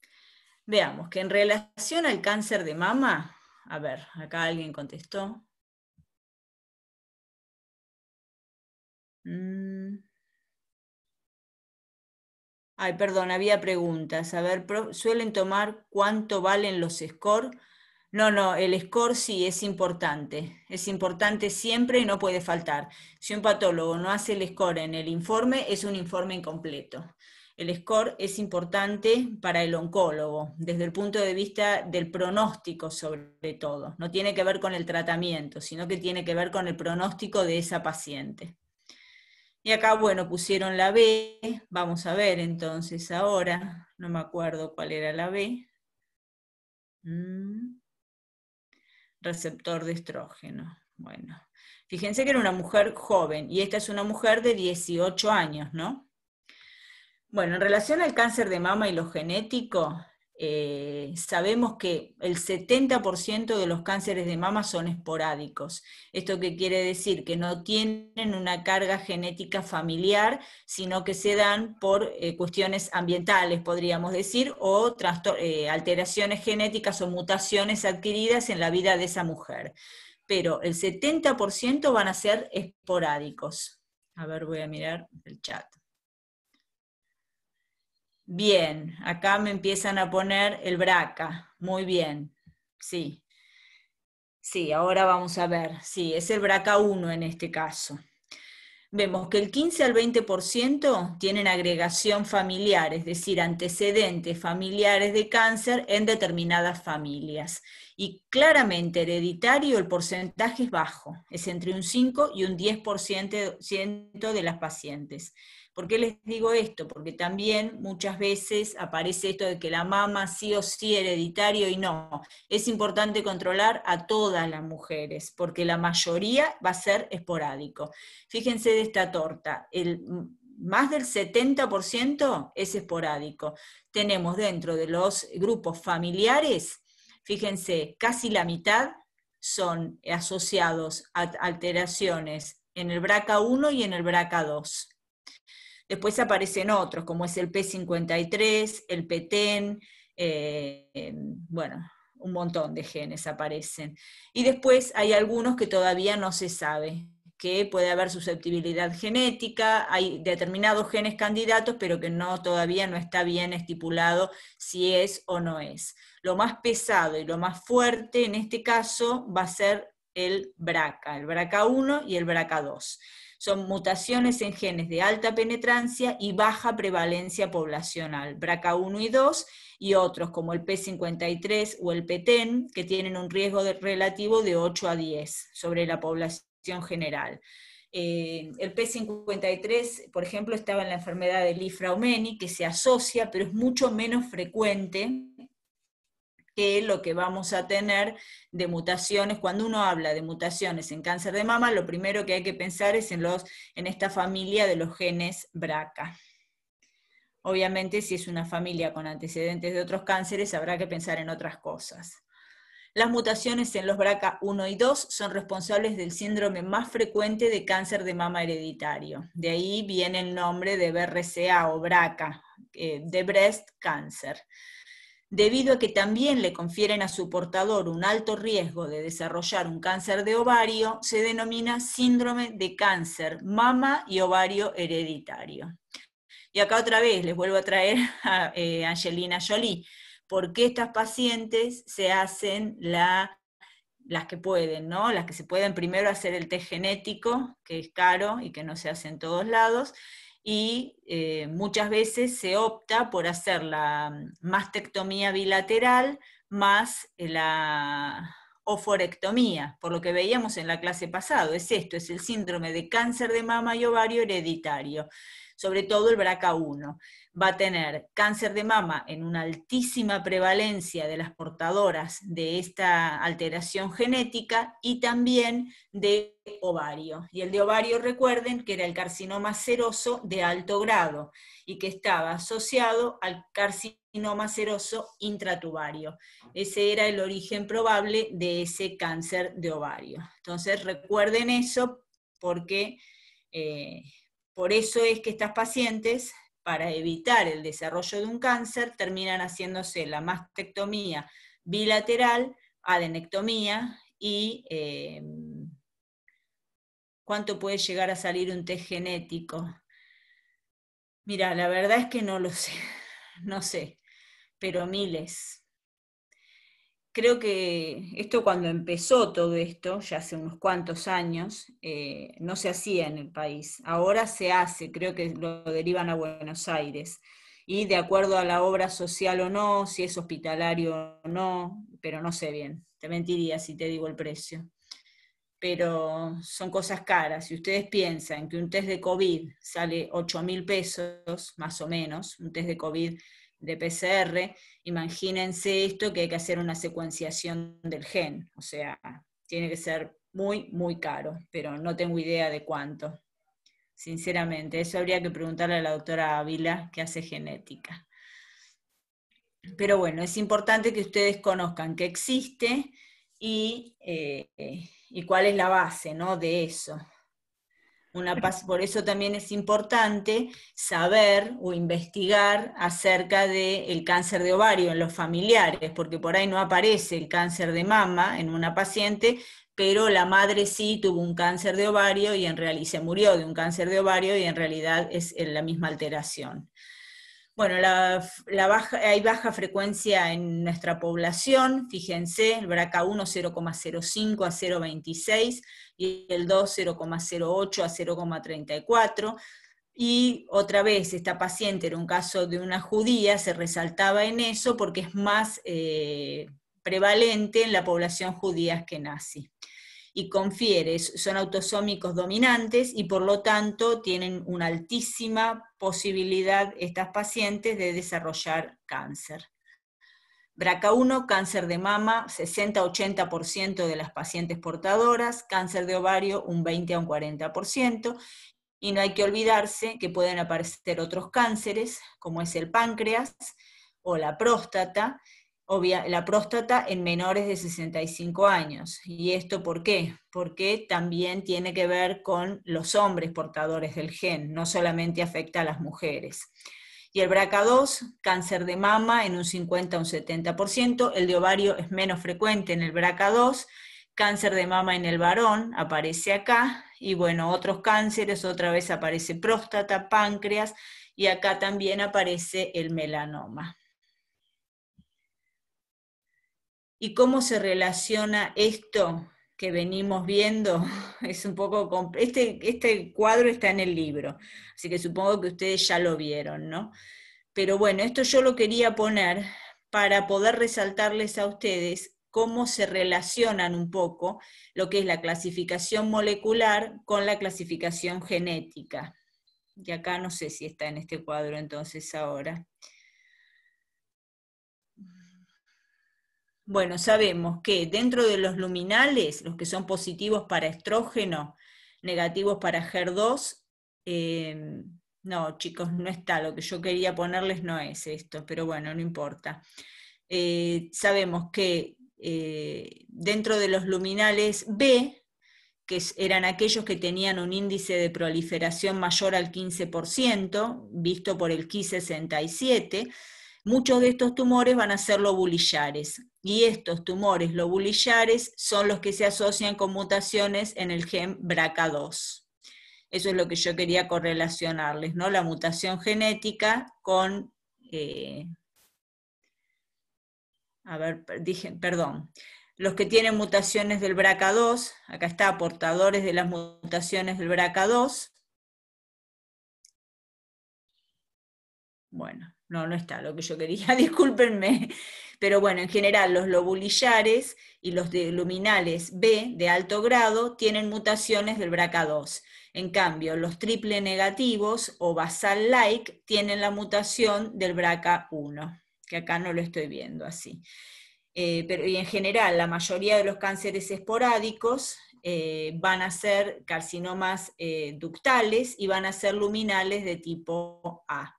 veamos que en relación al cáncer de mama, a ver, acá alguien contestó. Ay, perdón, había preguntas. A ver, ¿suelen tomar cuánto valen los score? No, el score sí es importante siempre y no puede faltar. Si un patólogo no hace el score en el informe, es un informe incompleto. El score es importante para el oncólogo, desde el punto de vista del pronóstico sobre todo. No tiene que ver con el tratamiento, sino que tiene que ver con el pronóstico de esa paciente. Y acá, bueno, pusieron la B, vamos a ver entonces ahora, no me acuerdo cuál era la B. Receptor de estrógeno. Bueno, fíjense que era una mujer joven, y esta es una mujer de 18 años, ¿no? Bueno, en relación al cáncer de mama y lo genético, sabemos que el 70% de los cánceres de mama son esporádicos. ¿Esto qué quiere decir? Que no tienen una carga genética familiar, sino que se dan por cuestiones ambientales, podríamos decir, o alteraciones genéticas o mutaciones adquiridas en la vida de esa mujer. Pero el 70% van a ser esporádicos. A ver, voy a mirar el chat. Bien, acá me empiezan a poner el BRCA. Muy bien, sí. Sí, ahora vamos a ver. Sí, es el BRCA1 en este caso. Vemos que el 15 al 20% tienen agregación familiar, es decir, antecedentes familiares de cáncer en determinadas familias. Y claramente hereditario el porcentaje es bajo, es entre un 5 y un 10% de las pacientes. ¿Por qué les digo esto? Porque también muchas veces aparece esto de que la mama sí o sí hereditario y no. Es importante controlar a todas las mujeres, porque la mayoría va a ser esporádico. Fíjense de esta torta, más del 70% es esporádico. Tenemos dentro de los grupos familiares, fíjense, casi la mitad son asociados a alteraciones en el BRCA1 y en el BRCA2. Después aparecen otros, como es el P53, el PTEN, bueno, un montón de genes aparecen. Y después hay algunos que todavía no se sabe, que puede haber susceptibilidad genética, hay determinados genes candidatos, pero que todavía no está bien estipulado si es o no es. Lo más pesado y lo más fuerte en este caso va a ser el BRCA1 y el BRCA2. Son mutaciones en genes de alta penetrancia y baja prevalencia poblacional, BRCA1 y 2, y otros como el P53 o el PTEN, que tienen un riesgo relativo de 8 a 10 sobre la población general. El P53, por ejemplo, estaba en la enfermedad de Li-Fraumeni, que se asocia, pero es mucho menos frecuente que lo que vamos a tener de mutaciones. Cuando uno habla de mutaciones en cáncer de mama, lo primero que hay que pensar es en esta familia de los genes BRCA. Obviamente, si es una familia con antecedentes de otros cánceres, habrá que pensar en otras cosas. Las mutaciones en los BRCA1 y 2 son responsables del síndrome más frecuente de cáncer de mama hereditario. De ahí viene el nombre de BRCA o BRCA, de breast cancer. Debido a que también le confieren a su portador un alto riesgo de desarrollar un cáncer de ovario, se denomina síndrome de cáncer, mama y ovario hereditario. Y acá otra vez les vuelvo a traer a Angelina Jolie, porque estas pacientes se hacen las que pueden, ¿no? Las que se pueden primero hacer el test genético, que es caro y que no se hace en todos lados, y muchas veces se opta por hacer la mastectomía bilateral más la oforectomía, por lo que veíamos en la clase pasada. Es esto, es el síndrome de cáncer de mama y ovario hereditario, sobre todo el BRCA1. Va a tener cáncer de mama en una altísima prevalencia de las portadoras de esta alteración genética y también de ovario. Y el de ovario, recuerden que era el carcinoma seroso de alto grado y que estaba asociado al carcinoma seroso intratubario. Ese era el origen probable de ese cáncer de ovario. Entonces recuerden eso porque por eso es que estas pacientes, para evitar el desarrollo de un cáncer, terminan haciéndose la mastectomía bilateral, adenectomía y ¿cuánto puede llegar a salir un test genético? Mira, la verdad es que no lo sé, no sé, pero miles. Creo que esto cuando empezó todo esto, ya hace unos cuantos años, no se hacía en el país. Ahora se hace, creo que lo derivan a Buenos Aires. Y de acuerdo a la obra social o no, si es hospitalario o no, pero no sé bien, te mentiría si te digo el precio. Pero son cosas caras. Si ustedes piensan que un test de COVID sale 8.000 pesos, más o menos, un test de COVID de PCR, imagínense esto que hay que hacer una secuenciación del gen, o sea, tiene que ser muy, muy caro, pero no tengo idea de cuánto. sinceramente. Eso habría que preguntarle a la doctora Ávila, que hace genética. Pero bueno, es importante que ustedes conozcan que existe y cuál es la base, ¿no?, de eso. Por eso también es importante saber o investigar acerca del cáncer de ovario en los familiares, porque por ahí no aparece el cáncer de mama en una paciente, pero la madre sí tuvo un cáncer de ovario y se murió de un cáncer de ovario y en realidad es la misma alteración. Bueno, hay baja frecuencia en nuestra población, fíjense, el BRCA1 0,05 a 0,26 y el 2 0,08 a 0,34. Y otra vez, esta paciente era un caso de una judía, se resaltaba en eso porque es más prevalente en la población judía askenazí. Y son autosómicos dominantes y por lo tanto tienen una altísima posibilidad estas pacientes de desarrollar cáncer. BRCA1, cáncer de mama, 60-80% de las pacientes portadoras, cáncer de ovario un 20 a un 40%, y no hay que olvidarse que pueden aparecer otros cánceres, como es el páncreas o la próstata, la próstata en menores de 65 años. ¿Y esto por qué? Porque también tiene que ver con los hombres portadores del gen, no solamente afecta a las mujeres. Y el BRCA2, cáncer de mama en un 50 a un 70%, el de ovario es menos frecuente en el BRCA2, cáncer de mama en el varón aparece acá, y bueno, otros cánceres, otra vez aparece próstata, páncreas, y acá también aparece el melanoma. ¿Y cómo se relaciona esto que venimos viendo? Es un poco este cuadro está en el libro, así que supongo que ustedes ya lo vieron, ¿no? Pero bueno, esto yo lo quería poner para poder resaltarles a ustedes cómo se relacionan un poco lo que es la clasificación molecular con la clasificación genética. Y acá no sé si está en este cuadro entonces ahora. Bueno, sabemos que dentro de los luminales, los que son positivos para estrógeno, negativos para HER2, no, chicos, no está, lo que yo quería ponerles no es esto, pero bueno, no importa. Sabemos que dentro de los luminales B, que eran aquellos que tenían un índice de proliferación mayor al 15%, visto por el Ki67, muchos de estos tumores van a ser lobulillares, y estos tumores lobulillares son los que se asocian con mutaciones en el gen BRCA2. Eso es lo que yo quería correlacionarles, ¿no? La mutación genética con... los que tienen mutaciones del BRCA2, acá está, portadores de las mutaciones del BRCA2. Bueno, no está lo que yo quería, discúlpenme. Pero bueno, en general los lobulillares y los de luminales B de alto grado tienen mutaciones del BRCA2. En cambio, los triple negativos o basal-like tienen la mutación del BRCA1, que acá no lo estoy viendo así. Pero y en general, la mayoría de los cánceres esporádicos van a ser carcinomas ductales y van a ser luminales de tipo A.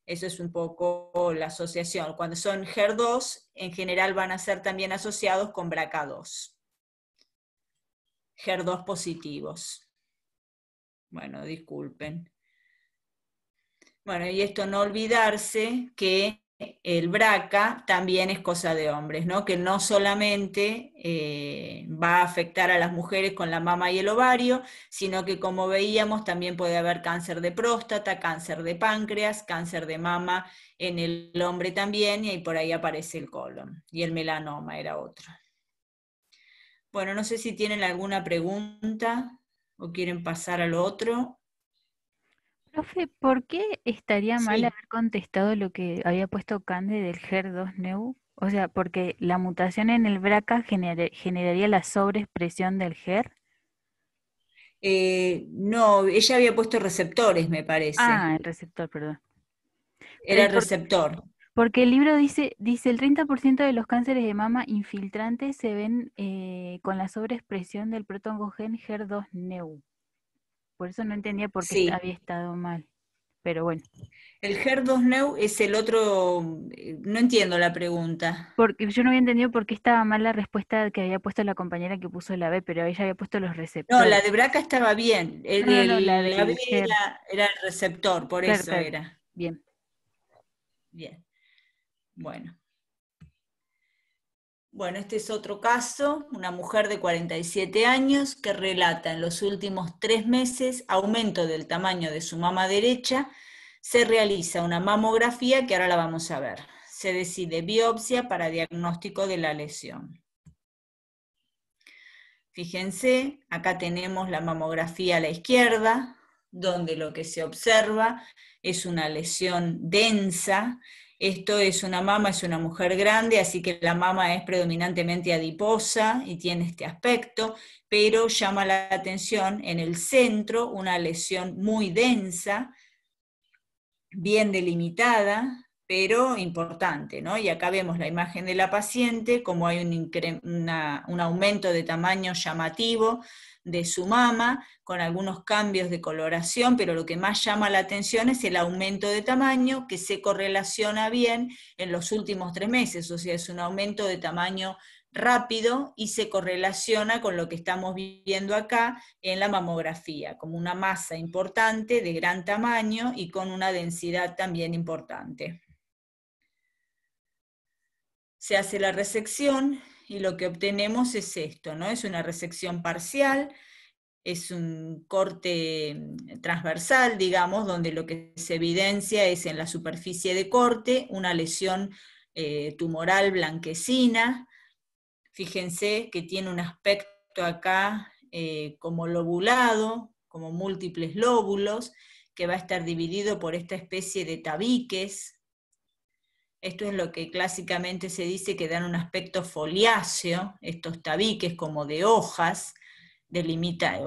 Eso es un poco la asociación. Cuando son HER2, en general van a ser también asociados con BRCA2. HER2 positivos. Bueno, disculpen. Bueno, y esto no olvidarse que el BRCA también es cosa de hombres, ¿no? Que no solamente va a afectar a las mujeres con la mama y el ovario, sino que como veíamos también puede haber cáncer de próstata, cáncer de páncreas, cáncer de mama en el hombre también, y por ahí aparece el colon, y el melanoma era otro. Bueno, no sé si tienen alguna pregunta o quieren pasar al otro. Profe, ¿por qué estaría mal Sí. haber contestado lo que había puesto Cande del HER2-Neu? O sea, porque la mutación en el BRCA generaría la sobreexpresión del HER. No, ella había puesto receptores, me parece. Ah, el receptor, perdón. Era el Por- receptor. Porque el libro dice el 30% de los cánceres de mama infiltrantes se ven con la sobreexpresión del protoncogen HER2-Neu. por eso no entendía por qué Sí. había estado mal. Pero bueno. El HER2-Neu es el otro, no entiendo la pregunta. Porque yo no había entendido por qué estaba mal la respuesta que había puesto la compañera que puso la B, pero ella había puesto los No, la receptores. de BRCA estaba bien. No, la La B del HER. era el receptor, por Claro, eso claro. era. Bien. Bien. Bueno. Bueno, este es otro caso, una mujer de 47 años que relata en los últimos 3 meses aumento del tamaño de su mama derecha. Se realiza una mamografía que ahora la vamos a ver. Se decide biopsia para diagnóstico de la lesión. Fíjense, acá tenemos la mamografía a la izquierda, donde lo que se observa es una lesión densa. Esto es una mama, es una mujer grande, así que la mama es predominantemente adiposa y tiene este aspecto, pero llama la atención en el centro una lesión muy densa, bien delimitada, pero importante, ¿no? Y acá vemos la imagen de la paciente, como hay un aumento de tamaño llamativo de su mama, con algunos cambios de coloración, pero lo que más llama la atención es el aumento de tamaño, que se correlaciona bien en los últimos 3 meses, o sea, es un aumento de tamaño rápido y se correlaciona con lo que estamos viendo acá en la mamografía, como una masa importante de gran tamaño y con una densidad también importante. Se hace la resección y lo que obtenemos es esto, ¿no? Es una resección parcial, es un corte transversal, digamos, donde lo que se evidencia es en la superficie de corte una lesión tumoral blanquecina. Fíjense que tiene un aspecto acá como lobulado, como múltiples lóbulos, que va a estar dividido por esta especie de tabiques. Esto es lo que clásicamente se dice que dan un aspecto foliáceo, estos tabiques como de hojas,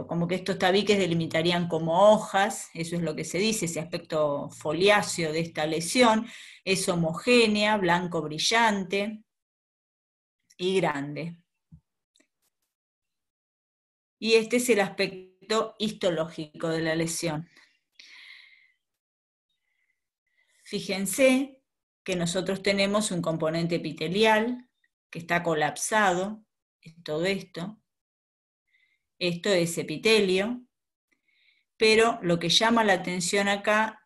como que estos tabiques delimitarían como hojas, eso es lo que se dice, ese aspecto foliáceo de esta lesión, es homogénea, blanco brillante y grande. Y este es el aspecto histológico de la lesión. Fíjense que nosotros tenemos un componente epitelial que está colapsado, es todo esto. Esto es epitelio, pero lo que llama la atención acá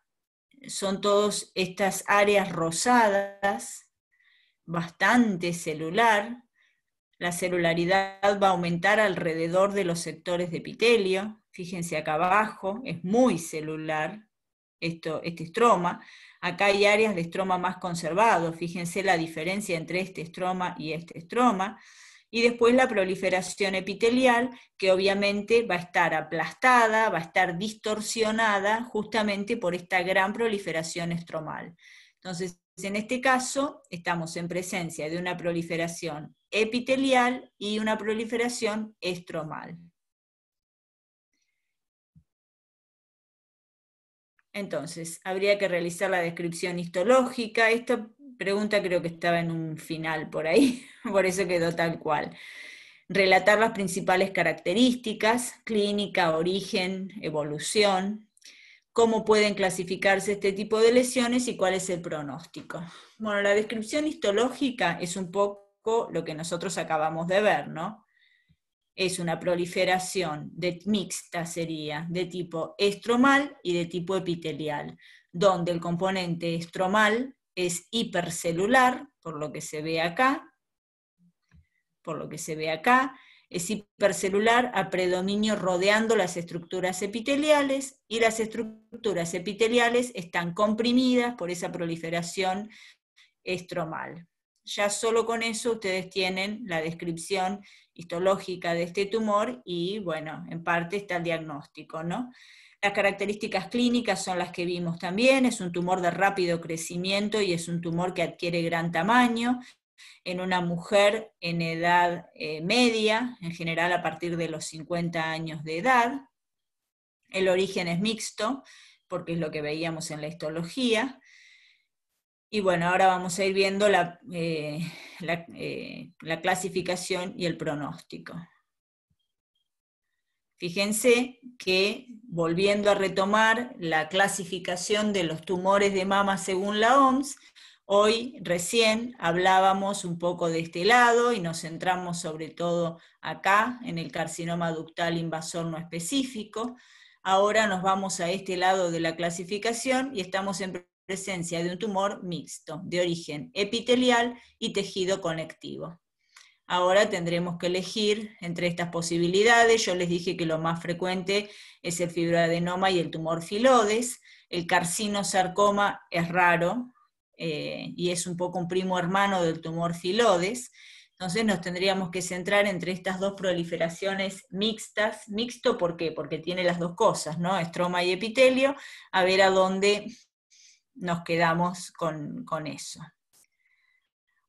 son todas estas áreas rosadas, bastante celular. La celularidad va a aumentar alrededor de los sectores de epitelio. Fíjense acá abajo, es muy celular este estroma. Acá hay áreas de estroma más conservados. Fíjense la diferencia entre este estroma y este estroma. Y después la proliferación epitelial, que obviamente va a estar aplastada, va a estar distorsionada justamente por esta gran proliferación estromal. Entonces, en este caso, estamos en presencia de una proliferación epitelial y una proliferación estromal. Entonces, habría que realizar la descripción histológica. Esta pregunta creo que estaba en un final por ahí, por eso quedó tal cual. Relatar las principales características, clínica, origen, evolución, cómo pueden clasificarse este tipo de lesiones y cuál es el pronóstico. Bueno, la descripción histológica es un poco lo que nosotros acabamos de ver, ¿no? Es una proliferación mixta, sería, de tipo estromal y de tipo epitelial, donde el componente estromal es hipercelular, por lo que se ve acá, es hipercelular a predominio rodeando las estructuras epiteliales, y las estructuras epiteliales están comprimidas por esa proliferación estromal. Ya solo con eso ustedes tienen la descripción histológica de este tumor y, bueno, en parte está el diagnóstico, ¿no? Las características clínicas son las que vimos también, es un tumor de rápido crecimiento y es un tumor que adquiere gran tamaño en una mujer en edad media, en general a partir de los 50 años de edad. El origen es mixto, porque es lo que veíamos en la histología. Y bueno, ahora vamos a ir viendo la clasificación y el pronóstico. Fíjense que, volviendo a retomar la clasificación de los tumores de mama según la OMS, hoy recién hablábamos un poco de este lado y nos centramos sobre todo acá, en el carcinoma ductal invasor no específico. Ahora nos vamos a este lado de la clasificación y estamos en presencia de un tumor mixto, de origen epitelial y tejido conectivo. Ahora tendremos que elegir entre estas posibilidades. Yo les dije que lo más frecuente es el fibroadenoma y el tumor filodes. El carcinosarcoma es raro, y es un poco un primo hermano del tumor filodes. Entonces nos tendríamos que centrar entre estas dos proliferaciones mixtas. Mixto, ¿por qué? Porque tiene las dos cosas, ¿no? Estroma y epitelio, a ver a dónde nos quedamos con eso.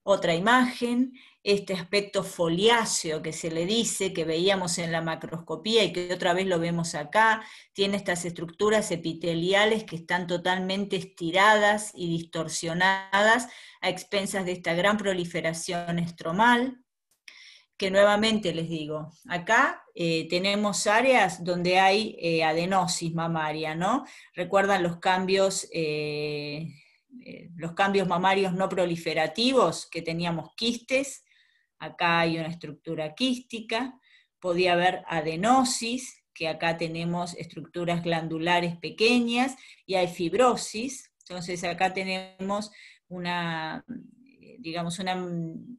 Otra imagen, este aspecto foliáceo que se le dice, que veíamos en la macroscopía y que otra vez lo vemos acá, tiene estas estructuras epiteliales que están totalmente estiradas y distorsionadas a expensas de esta gran proliferación estromal, que nuevamente les digo, acá tenemos áreas donde hay adenosis mamaria, ¿no? Recuerdan los cambios mamarios no proliferativos, que teníamos quistes, acá hay una estructura quística, podía haber adenosis, que acá tenemos estructuras glandulares pequeñas, y hay fibrosis, entonces acá tenemos una, digamos, una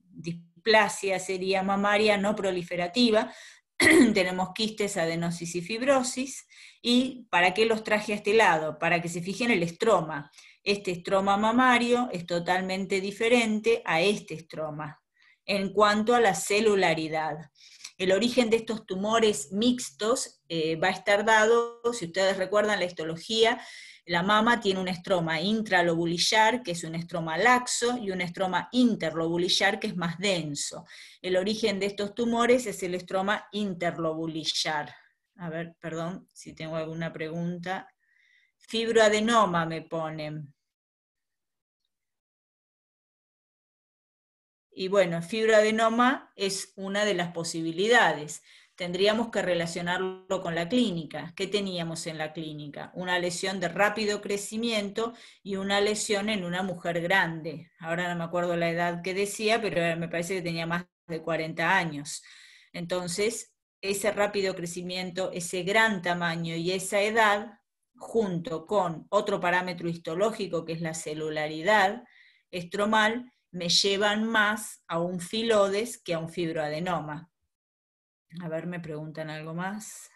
displasia sería mamaria no proliferativa, tenemos quistes, adenosis y fibrosis, y ¿para qué los traje a este lado? Para que se fijen el estroma. Este estroma mamario es totalmente diferente a este estroma, en cuanto a la celularidad. El origen de estos tumores mixtos va a estar dado, si ustedes recuerdan la histología, la mama tiene un estroma intralobulillar, que es un estroma laxo, y un estroma interlobulillar, que es más denso. El origen de estos tumores es el estroma interlobulillar. A ver, perdón, si tengo alguna pregunta. Fibroadenoma me ponen. Y bueno, fibroadenoma es una de las posibilidades. Tendríamos que relacionarlo con la clínica. ¿Qué teníamos en la clínica? Una lesión de rápido crecimiento y una lesión en una mujer grande. Ahora no me acuerdo la edad que decía, pero me parece que tenía más de 40 años. Entonces, ese rápido crecimiento, ese gran tamaño y esa edad, junto con otro parámetro histológico que es la celularidad estromal, me llevan más a un filodes que a un fibroadenoma. A ver, me preguntan algo más.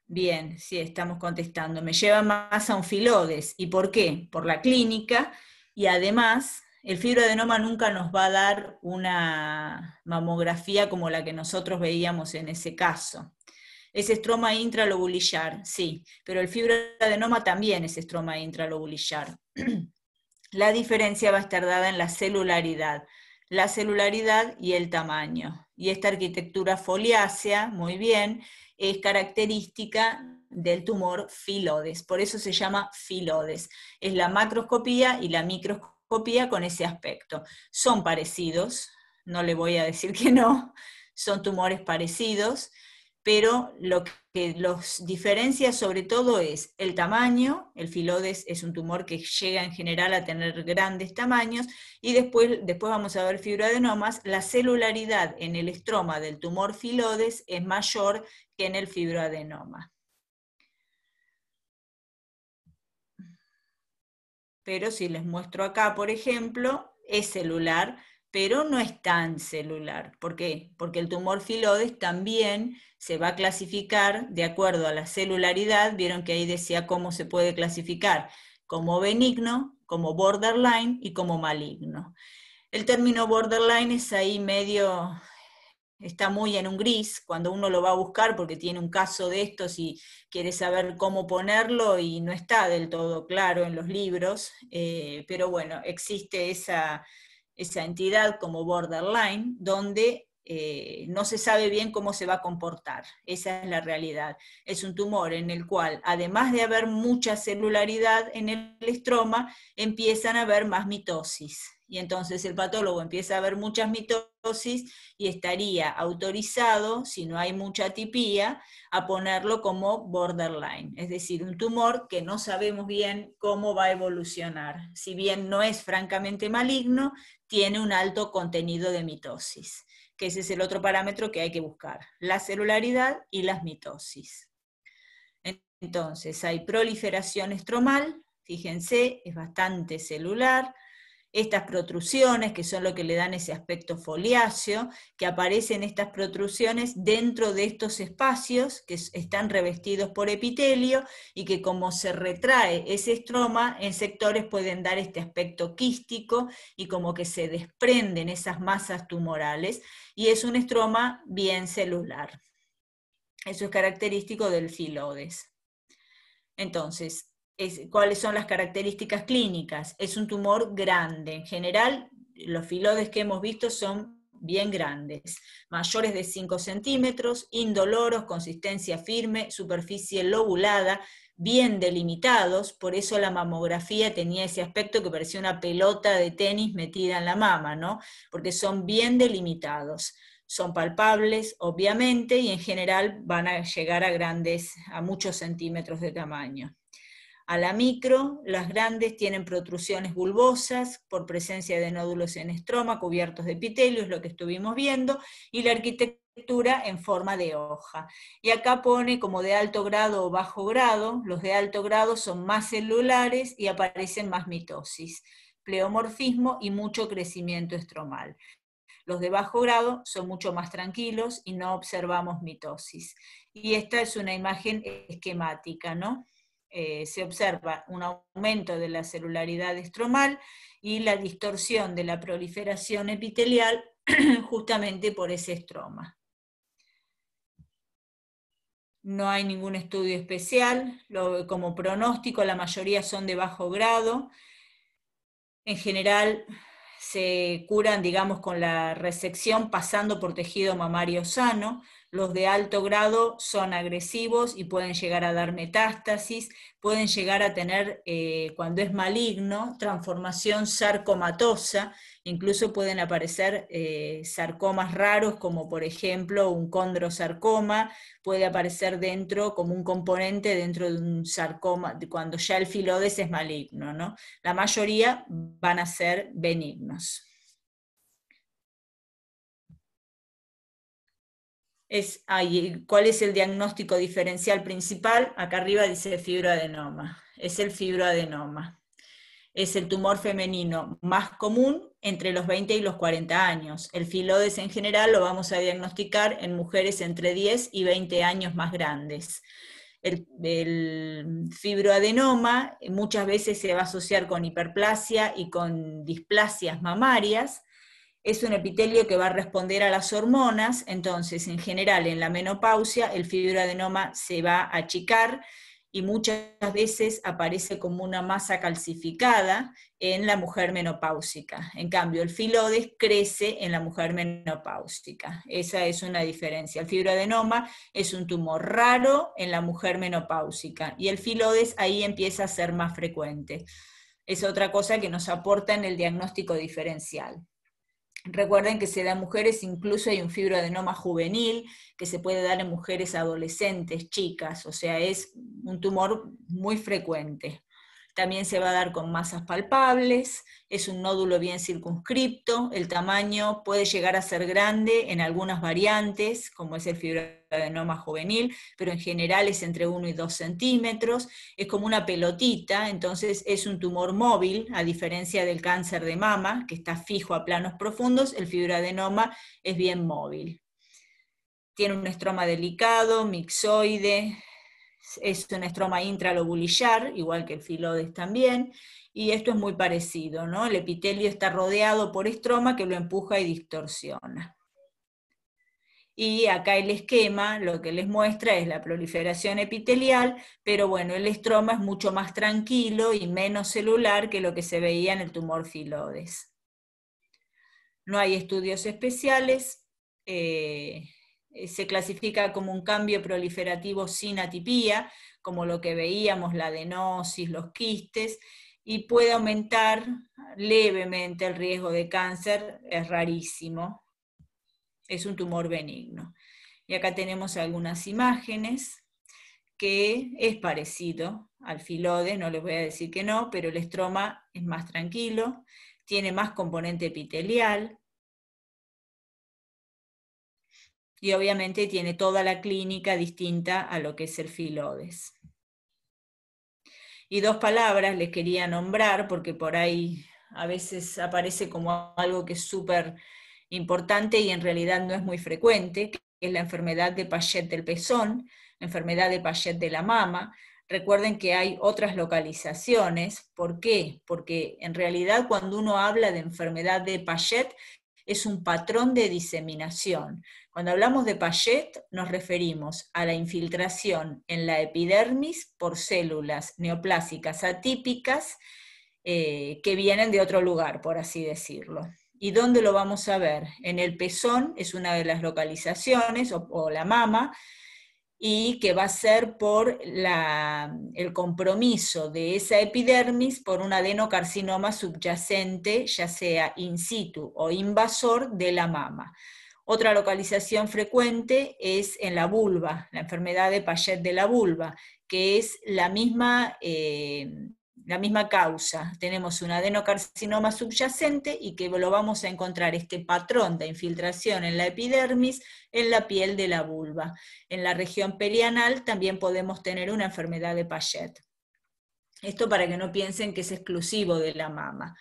Bien, sí, estamos contestando. Me llevan más a un filodes. ¿Y por qué? Por la clínica, y además el fibroadenoma nunca nos va a dar una mamografía como la que nosotros veíamos en ese caso. Es estroma intralobulillar, sí, pero el fibroadenoma también es estroma intralobulillar. La diferencia va a estar dada en la celularidad y el tamaño. Y esta arquitectura foliácea, muy bien, es característica del tumor filodes, por eso se llama filodes. Es la macroscopía y la microscopía con ese aspecto. Son parecidos, no le voy a decir que no, son tumores parecidos, pero lo que los diferencia sobre todo es el tamaño. El filodes es un tumor que llega en general a tener grandes tamaños, y después vamos a ver fibroadenomas. La celularidad en el estroma del tumor filodes es mayor que en el fibroadenoma. Pero si les muestro acá, por ejemplo, es celular, pero no es tan celular. ¿Por qué? Porque el tumor filodes también se va a clasificar de acuerdo a la celularidad. Vieron que ahí decía cómo se puede clasificar: como benigno, como borderline y como maligno. El término borderline es ahí medio, está muy en un gris cuando uno lo va a buscar, porque tiene un caso de estos y quiere saber cómo ponerlo y no está del todo claro en los libros, pero bueno, existe esa entidad como borderline, donde no se sabe bien cómo se va a comportar. Esa es la realidad. Es un tumor en el cual, además de haber mucha celularidad en el estroma, empiezan a haber más mitosis. Y entonces el patólogo empieza a ver muchas mitosis y estaría autorizado, si no hay mucha atipía, a ponerlo como borderline, es decir, un tumor que no sabemos bien cómo va a evolucionar. Si bien no es francamente maligno, tiene un alto contenido de mitosis, que ese es el otro parámetro que hay que buscar, la celularidad y las mitosis. Entonces hay proliferación estromal, fíjense, es bastante celular. Estas protrusiones, que son lo que le dan ese aspecto foliáceo, que aparecen estas protrusiones dentro de estos espacios que están revestidos por epitelio y que como se retrae ese estroma, en sectores pueden dar este aspecto quístico y como que se desprenden esas masas tumorales, y es un estroma bien celular. Eso es característico del filodes. Entonces, ¿cuáles son las características clínicas? Es un tumor grande. En general, los filodes que hemos visto son bien grandes, mayores de 5 centímetros, indoloros, consistencia firme, superficie lobulada, bien delimitados, por eso la mamografía tenía ese aspecto que parecía una pelota de tenis metida en la mama, ¿no? Porque son bien delimitados. Son palpables, obviamente, y en general van a llegar a muchos centímetros de tamaño. A la micro, las grandes tienen protrusiones bulbosas por presencia de nódulos en estroma cubiertos de epitelio, es lo que estuvimos viendo, y la arquitectura en forma de hoja. Y acá pone como de alto grado o bajo grado. Los de alto grado son más celulares y aparecen más mitosis, pleomorfismo y mucho crecimiento estromal. Los de bajo grado son mucho más tranquilos y no observamos mitosis. Y esta es una imagen esquemática, ¿no? Se observa un aumento de la celularidad estromal y la distorsión de la proliferación epitelial justamente por ese estroma. No hay ningún estudio especial, como pronóstico la mayoría son de bajo grado. En general se curan, digamos, con la resección pasando por tejido mamario sano. Los de alto grado son agresivos y pueden llegar a dar metástasis, pueden llegar a tener, cuando es maligno, transformación sarcomatosa, incluso pueden aparecer sarcomas raros, como por ejemplo un condrosarcoma, puede aparecer dentro como un componente dentro de un sarcoma, cuando ya el filodes es maligno, ¿no? La mayoría van a ser benignos. ¿Cuál es el diagnóstico diferencial principal? Acá arriba dice fibroadenoma. Es el fibroadenoma. Es el tumor femenino más común entre los 20 y los 40 años. El filodes en general lo vamos a diagnosticar en mujeres entre 10 y 20 años más grandes. El fibroadenoma muchas veces se va a asociar con hiperplasia y con displasias mamarias. Es un epitelio que va a responder a las hormonas, entonces en general en la menopausia el fibroadenoma se va a achicar y muchas veces aparece como una masa calcificada en la mujer menopáusica. En cambio, el filodes crece en la mujer menopáusica. Esa es una diferencia. El fibroadenoma es un tumor raro en la mujer menopáusica y el filodes ahí empieza a ser más frecuente. Es otra cosa que nos aporta en el diagnóstico diferencial. Recuerden que se da en mujeres, incluso hay un fibroadenoma juvenil que se puede dar en mujeres adolescentes, chicas, o sea, es un tumor muy frecuente. También se va a dar con masas palpables, es un nódulo bien circunscripto, el tamaño puede llegar a ser grande en algunas variantes, como es el fibroadenoma juvenil, pero en general es entre 1 y 2 centímetros, es como una pelotita, entonces es un tumor móvil, a diferencia del cáncer de mama, que está fijo a planos profundos, el fibroadenoma es bien móvil. Tiene un estroma delicado, mixoide, es un estroma intralobulillar, igual que el filodes también, y esto es muy parecido, ¿no? El epitelio está rodeado por estroma que lo empuja y distorsiona. Y acá el esquema lo que les muestra es la proliferación epitelial, pero bueno, el estroma es mucho más tranquilo y menos celular que lo que se veía en el tumor filodes. No hay estudios especiales, se clasifica como un cambio proliferativo sin atipía, como lo que veíamos, la adenosis, los quistes, y puede aumentar levemente el riesgo de cáncer, es rarísimo, es un tumor benigno. Y acá tenemos algunas imágenes que es parecido al filodes, no les voy a decir que no, pero el estroma es más tranquilo, tiene más componente epitelial, y obviamente tiene toda la clínica distinta a lo que es el filodes. Y dos palabras les quería nombrar, porque por ahí a veces aparece como algo que es súper importante y en realidad no es muy frecuente, que es la enfermedad de Paget del pezón, enfermedad de Paget de la mama. Recuerden que hay otras localizaciones. ¿Por qué? Porque en realidad cuando uno habla de enfermedad de Paget, es un patrón de diseminación. Cuando hablamos de Paget, nos referimos a la infiltración en la epidermis por células neoplásicas atípicas que vienen de otro lugar, por así decirlo. ¿Y dónde lo vamos a ver? En el pezón es una de las localizaciones, o la mama, y que va a ser por el compromiso de esa epidermis por un adenocarcinoma subyacente, ya sea in situ o invasor de la mama. Otra localización frecuente es en la vulva, la enfermedad de Paget de la vulva, que es la misma causa. Tenemos un adenocarcinoma subyacente y que lo vamos a encontrar este patrón de infiltración en la epidermis en la piel de la vulva. En la región perianal también podemos tener una enfermedad de Paget. Esto para que no piensen que es exclusivo de la mama.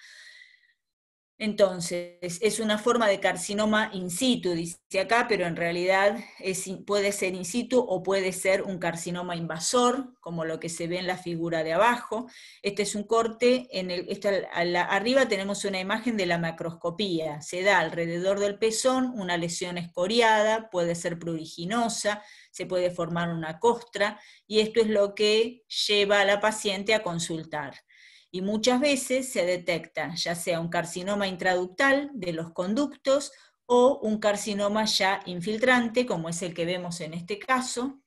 Entonces, es una forma de carcinoma in situ, dice acá, pero en realidad puede ser in situ o puede ser un carcinoma invasor, como lo que se ve en la figura de abajo. Este es un corte, arriba tenemos una imagen de la macroscopía. Se da alrededor del pezón una lesión escoriada, puede ser pruriginosa, se puede formar una costra, y esto es lo que lleva a la paciente a consultar. Y muchas veces se detecta ya sea un carcinoma intraductal de los conductos o un carcinoma ya infiltrante, como es el que vemos en este caso,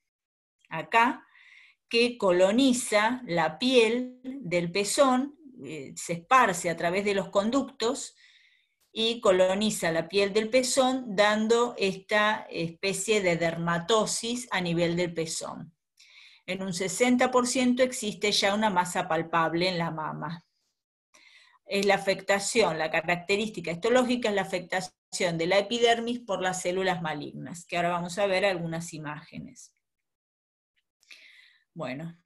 acá, que coloniza la piel del pezón, se esparce a través de los conductos y coloniza la piel del pezón, dando esta especie de dermatosis a nivel del pezón. En un 60% existe ya una masa palpable en la mama. Es la afectación, la característica histológica es la afectación de la epidermis por las células malignas, que ahora vamos a ver algunas imágenes. Bueno,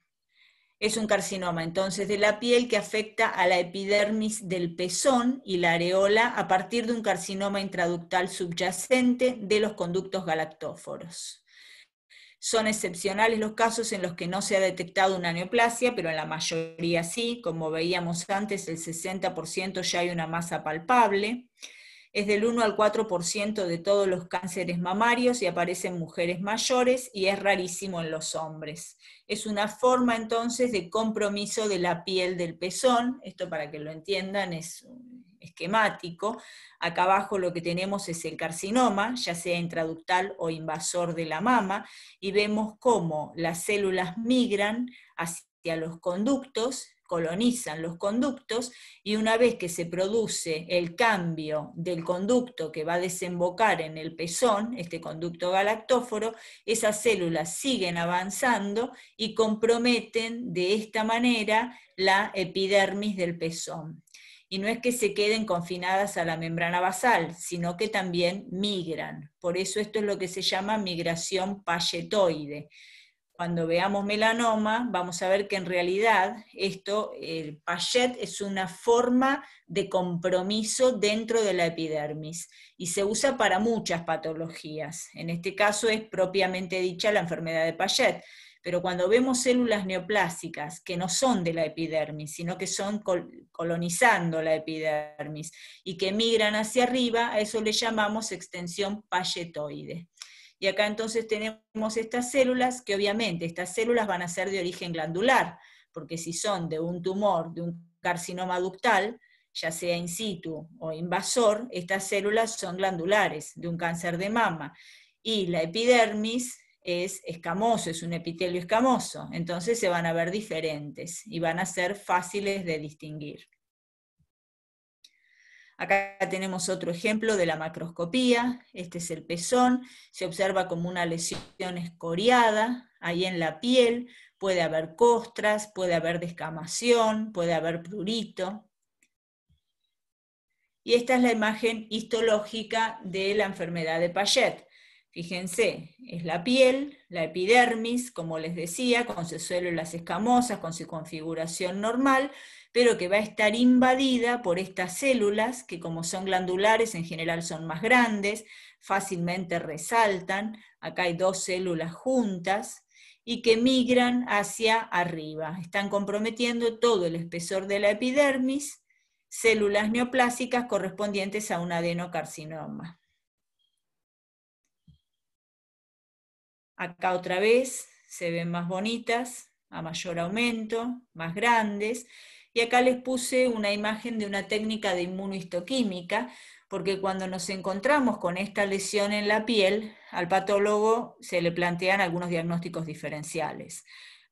es un carcinoma entonces de la piel que afecta a la epidermis del pezón y la areola a partir de un carcinoma intraductal subyacente de los conductos galactóforos. Son excepcionales los casos en los que no se ha detectado una neoplasia, pero en la mayoría sí, como veíamos antes, el 60% ya hay una masa palpable. Es del 1 al 4% de todos los cánceres mamarios y aparece en mujeres mayores y es rarísimo en los hombres. Es una forma entonces de compromiso de la piel del pezón, esto para que lo entiendan es esquemático. Acá abajo lo que tenemos es el carcinoma, ya sea intraductal o invasor de la mama, y vemos cómo las células migran hacia los conductos, colonizan los conductos, y una vez que se produce el cambio del conducto que va a desembocar en el pezón, este conducto galactóforo, esas células siguen avanzando y comprometen de esta manera la epidermis del pezón. Y no es que se queden confinadas a la membrana basal, sino que también migran. Por eso esto es lo que se llama migración pagetoide. Cuando veamos melanoma, vamos a ver que en realidad el Paget es una forma de compromiso dentro de la epidermis y se usa para muchas patologías. En este caso es propiamente dicha la enfermedad de Paget. Pero cuando vemos células neoplásicas que no son de la epidermis, sino que son colonizando la epidermis y que migran hacia arriba, a eso le llamamos extensión pagetoide. Y acá entonces tenemos estas células, que obviamente estas células van a ser de origen glandular, porque si son de un tumor, de un carcinoma ductal, ya sea in situ o invasor, estas células son glandulares, de un cáncer de mama. Y la epidermis es escamoso, es un epitelio escamoso, entonces se van a ver diferentes y van a ser fáciles de distinguir. Acá tenemos otro ejemplo de la macroscopía, este es el pezón, se observa como una lesión escoriada, ahí en la piel, puede haber costras, puede haber descamación, puede haber prurito. Y esta es la imagen histológica de la enfermedad de Payet. Fíjense, es la piel, la epidermis, como les decía, con sus células escamosas, con su configuración normal, pero que va a estar invadida por estas células, que como son glandulares, en general son más grandes, fácilmente resaltan, acá hay dos células juntas, y que migran hacia arriba. Están comprometiendo todo el espesor de la epidermis, células neoplásicas correspondientes a un adenocarcinoma. Acá otra vez se ven más bonitas, a mayor aumento, más grandes, y acá les puse una imagen de una técnica de inmunohistoquímica, porque cuando nos encontramos con esta lesión en la piel, al patólogo se le plantean algunos diagnósticos diferenciales.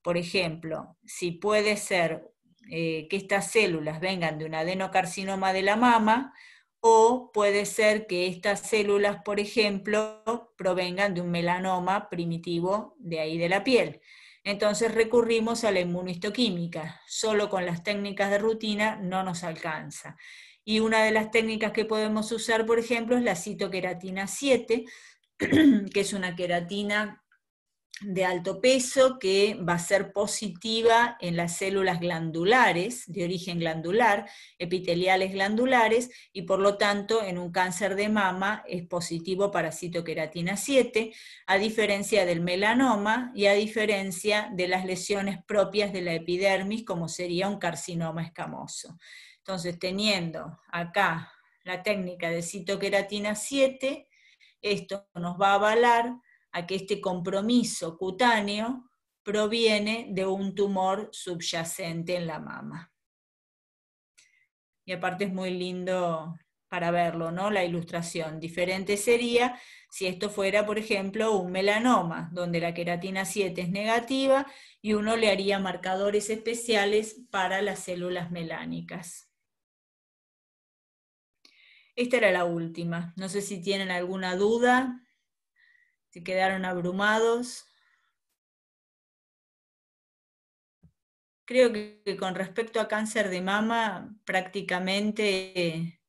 Por ejemplo, si puede ser que estas células vengan de un adenocarcinoma de la mama, o puede ser que estas células, por ejemplo, provengan de un melanoma primitivo de ahí de la piel. Entonces recurrimos a la inmunohistoquímica. Solo con las técnicas de rutina no nos alcanza. Y una de las técnicas que podemos usar, por ejemplo, es la citoqueratina 7, que es una queratina de alto peso que va a ser positiva en las células glandulares, de origen glandular, epiteliales glandulares, y por lo tanto en un cáncer de mama es positivo para citoqueratina 7, a diferencia del melanoma y a diferencia de las lesiones propias de la epidermis, como sería un carcinoma escamoso. Entonces, teniendo acá la técnica de citoqueratina 7, esto nos va a avalar a que este compromiso cutáneo proviene de un tumor subyacente en la mama. Y aparte es muy lindo para verlo, ¿no? La ilustración. Diferente sería si esto fuera, por ejemplo, un melanoma, donde la queratina 7 es negativa y uno le haría marcadores especiales para las células melánicas. Esta era la última. No sé si tienen alguna duda. ¿Se quedaron abrumados? Creo que con respecto a cáncer de mama, prácticamente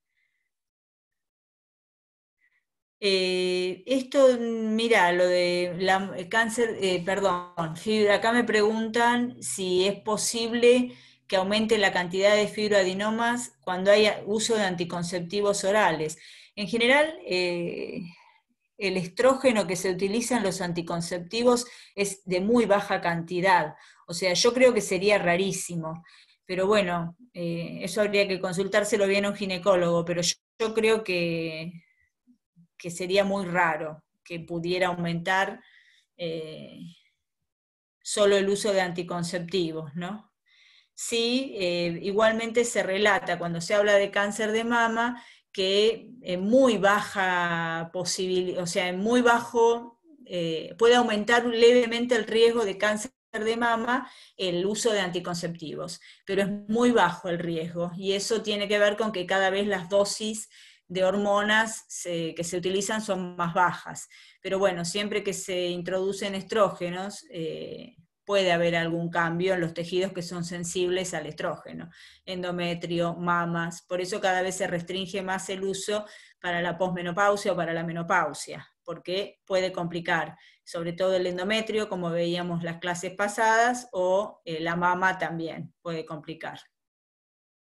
esto, mira, lo de el cáncer, perdón, fibra, acá me preguntan si es posible que aumente la cantidad de fibroadenomas cuando haya uso de anticonceptivos orales. En general, el estrógeno que se utiliza en los anticonceptivos es de muy baja cantidad, o sea, yo creo que sería rarísimo, pero bueno, eso habría que consultárselo bien a un ginecólogo, pero yo creo que sería muy raro que pudiera aumentar solo el uso de anticonceptivos, ¿no? Sí, igualmente se relata cuando se habla de cáncer de mama que en muy baja posibilidad, o sea, en muy bajo, puede aumentar levemente el riesgo de cáncer de mama el uso de anticonceptivos, pero es muy bajo el riesgo, y eso tiene que ver con que cada vez las dosis de hormonas que se utilizan son más bajas. Pero bueno, siempre que se introducen estrógenos, puede haber algún cambio en los tejidos que son sensibles al estrógeno, endometrio, mamas, por eso cada vez se restringe más el uso para la posmenopausia o para la menopausia, porque puede complicar, sobre todo el endometrio, como veíamos las clases pasadas, o la mama también puede complicar.